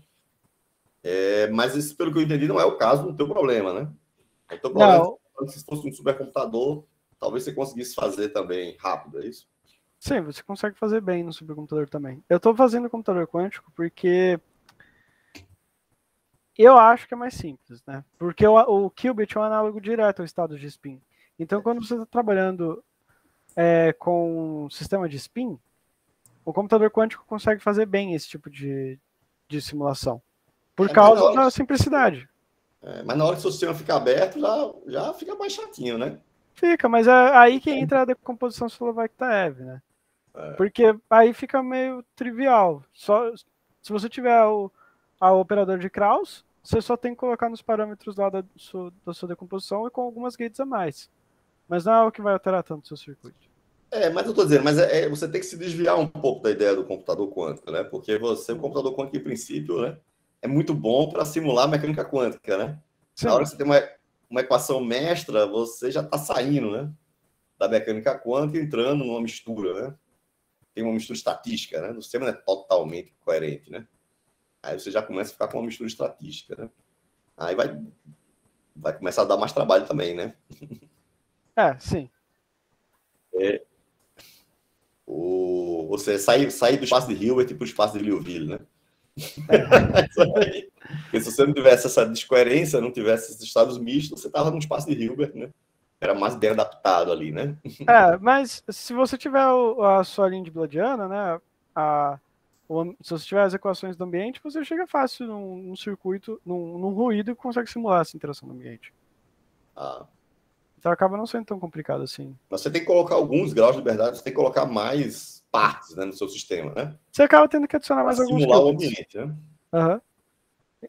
Mas isso, pelo que eu entendi, não é o caso do teu problema, né? O teu problema é que se fosse um supercomputador, talvez você conseguisse fazer também rápido, é isso? Sim, você consegue fazer bem no supercomputador também. Eu estou fazendo computador quântico porque eu acho que é mais simples, né? Porque o qubit é um análogo direto ao estado de spin. Então, quando você está trabalhando com um sistema de spin, o computador quântico consegue fazer bem esse tipo de simulação. Por causa da simplicidade. Mas na hora que o seu sistema fica aberto, já fica mais chatinho, né? Fica, mas é aí que entra a decomposição Soloviev-Taev, né? Porque aí fica meio trivial. Se você tiver a operadora de Krauss, você só tem que colocar nos parâmetros lá da sua decomposição e com algumas gates a mais. Mas não é o que vai alterar tanto o seu circuito. Mas eu estou dizendo, você tem que se desviar um pouco da ideia do computador quântico, né? Porque o computador quântico, em princípio, né, é muito bom para simular a mecânica quântica, né? Sim. Na hora que você tem uma equação mestra, você já está saindo, né, da mecânica quântica e entrando numa mistura, né? Tem uma mistura estatística, né? O sistema não é totalmente coerente, né? Aí você já começa a ficar com uma mistura estatística, né? Aí vai começar a dar mais trabalho também, né? Sim. Ou seja, sair do espaço de Hilbert para o espaço de Liouville, né? Porque se você não tivesse essa descoerência, não tivesse esses estados mistos, você estava no espaço de Hilbert, né? Era mais bem adaptado ali, né? Mas se você tiver a sua linha de Blodiana, né? Se você tiver as equações do ambiente, você chega fácil num circuito, num ruído e consegue simular essa interação do ambiente. Então acaba não sendo tão complicado assim. Mas você tem que colocar alguns graus de liberdade, você tem que colocar mais partes, né, no seu sistema, né? Você acaba tendo que adicionar mais alguns simular o ambiente, né? Uhum.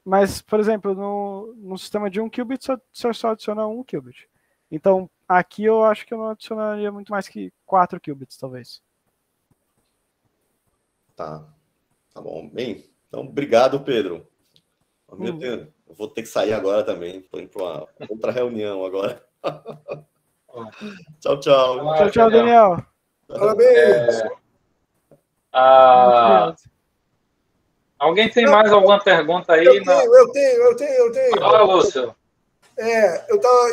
Mas, por exemplo, no sistema de 1 qubit, você só adiciona 1 qubit. Então, aqui eu acho que eu não adicionaria muito mais que 4 qubits, talvez. Tá bom. Bem, então, obrigado, Pedro. Eu vou ter que sair agora também. Estou indo para uma outra reunião agora. Tchau, tchau. Tchau, Daniel. Parabéns. Alguém tem mais alguma pergunta aí? Eu tenho. Fala, Lúcio.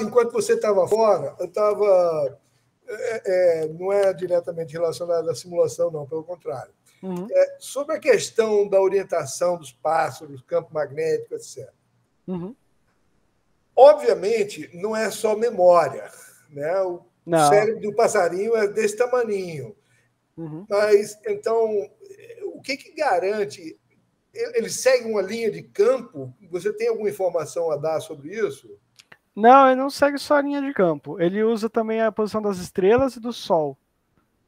Enquanto você estava fora, eu estava... não é diretamente relacionado à simulação, não, pelo contrário. Sobre a questão da orientação dos pássaros, campo magnético, etc. Obviamente, não é só memória, né? O cérebro do passarinho é desse tamaninho. Mas, então, o que garante? Ele segue uma linha de campo? Você tem alguma informação a dar sobre isso? Não, ele não segue só a linha de campo. Ele usa também a posição das estrelas e do Sol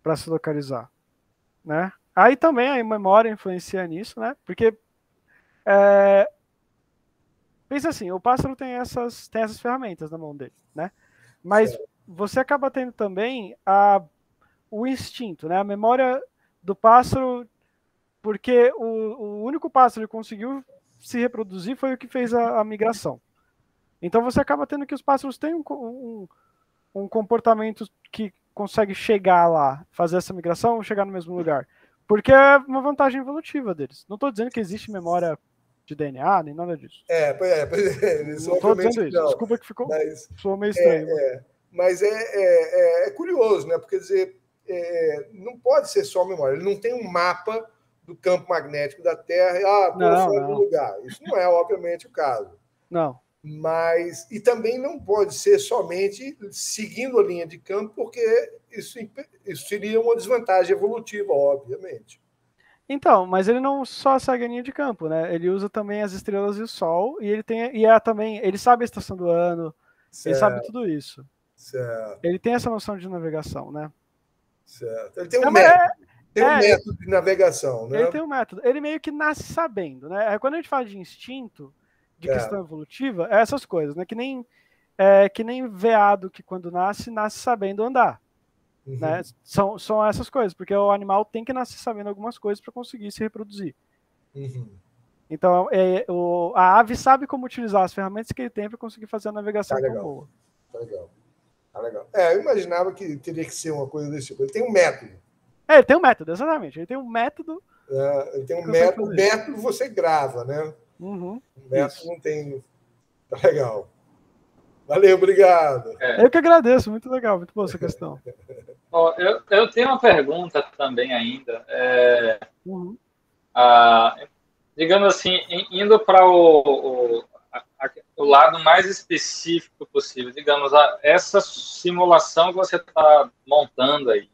para se localizar, né? Aí também a memória influencia nisso, né? Porque pensa assim, o pássaro tem essas ferramentas na mão dele, né? Mas você acaba tendo também o instinto, né? A memória do pássaro, porque o único pássaro que conseguiu se reproduzir foi o que fez a migração. Então você acaba tendo que os pássaros têm um comportamento que consegue chegar lá, fazer essa migração, chegar no mesmo lugar. Porque é uma vantagem evolutiva deles. Não estou dizendo que existe memória de DNA, nem nada disso. Não estou dizendo isso. Não. Desculpa que soou meio estranho. Mas é curioso, né? Porque, quer dizer, não pode ser só memória. Ele não tem um mapa do campo magnético da Terra fora do lugar. Isso não é, obviamente, o caso. Não. Mas, e também não pode ser somente seguindo a linha de campo, porque isso seria uma desvantagem evolutiva, obviamente. Então, mas ele não só segue a linha de campo, né? Ele usa também as estrelas e o Sol, e ele também, ele sabe a estação do ano, ele sabe tudo isso. Certo. Ele tem essa noção de navegação, né? Certo. Ele tem um método de navegação, né? Ele tem um método. Ele meio que nasce sabendo, né? Quando a gente fala de instinto, de questão evolutiva, é essas coisas, né? Que nem veado que quando nasce sabendo andar. Uhum. Né? São essas coisas, porque o animal tem que nascer sabendo algumas coisas para conseguir se reproduzir. Uhum. Então, a ave sabe como utilizar as ferramentas que ele tem para conseguir fazer a navegação tão boa. Tá legal. Eu imaginava que teria que ser uma coisa desse tipo. Ele tem um método. Ele tem um método, exatamente. Ele tem um método. Ele tem um método. O método você grava, né? Uhum. O método não tem. Tá legal. Valeu, obrigado. Eu que agradeço, muito legal, muito boa essa questão. Eu tenho uma pergunta também ainda. Digamos assim, indo para o lado mais específico possível, digamos, essa simulação que você está montando aí,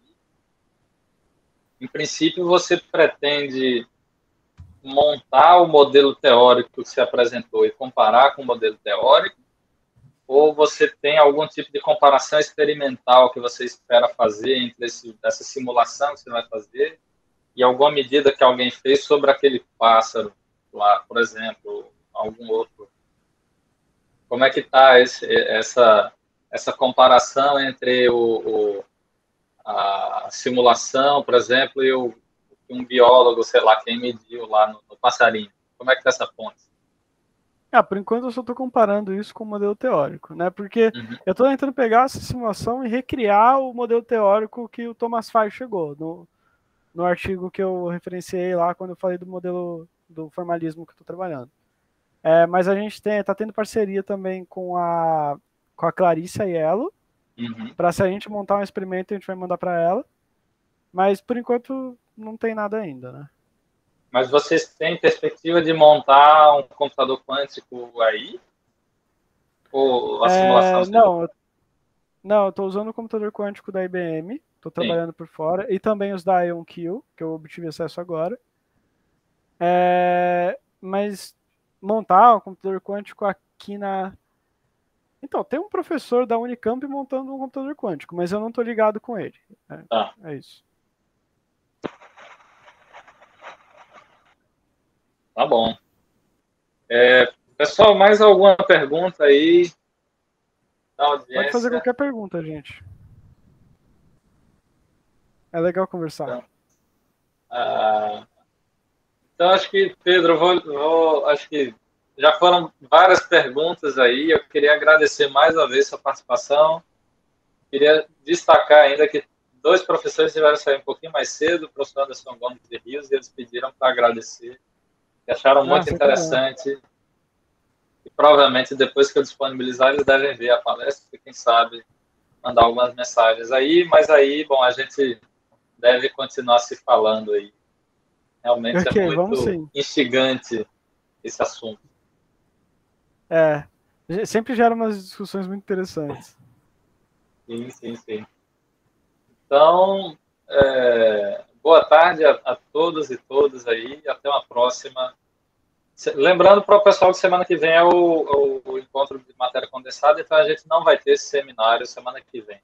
em princípio você pretende montar o modelo teórico que você apresentou e comparar com o modelo teórico, ou você tem algum tipo de comparação experimental que você espera fazer entre essa simulação que você vai fazer e alguma medida que alguém fez sobre aquele pássaro lá, por exemplo, algum outro? Como é que está essa comparação entre a simulação, por exemplo, e um biólogo, sei lá, quem mediu lá no passarinho? Como é que está essa ponte? Por enquanto eu só estou comparando isso com o modelo teórico, né? Porque eu estou tentando pegar essa simulação e recriar o modelo teórico que o Thomas Fay chegou no artigo que eu referenciei lá quando eu falei do modelo do formalismo que eu estou trabalhando. Mas a gente está tendo parceria também com a Clarice Aiello, para se a gente montar um experimento a gente vai mandar para ela. Mas por enquanto não tem nada ainda, né? Mas vocês têm perspectiva de montar um computador quântico aí? Ou a simulação? Não, eu estou usando o computador quântico da IBM, estou trabalhando por fora, e também os da IonQ, que eu obtive acesso agora. Mas montar um computador quântico aqui na... Então, tem um professor da Unicamp montando um computador quântico, mas eu não estou ligado com ele. É isso. Tá bom. Pessoal, mais alguma pergunta aí? Pode fazer qualquer pergunta, gente. É legal conversar. Então acho que, Pedro, acho que já foram várias perguntas aí. Eu queria agradecer mais uma vez sua participação. Queria destacar ainda que 2 professores tiveram que sair um pouquinho mais cedo, o professor Anderson Gomes de Rios, e eles pediram para agradecer. Que acharam muito interessante. E provavelmente depois que eu disponibilizar, eles devem ver a palestra, e quem sabe mandar algumas mensagens aí, mas aí, bom, a gente deve continuar se falando aí. Realmente é muito instigante esse assunto. Sempre gera umas discussões muito interessantes. Sim. Então, boa tarde a todos e todas aí, até uma próxima. Lembrando para o pessoal que semana que vem é o encontro de matéria condensada, então a gente não vai ter esse seminário semana que vem,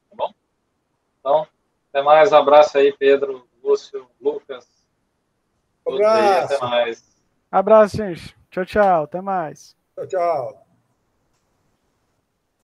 tá bom? Então, até mais, um abraço aí, Pedro, Lúcio, Lucas. Abraço. Até mais. Abraço, gente. Tchau, até mais. Tchau.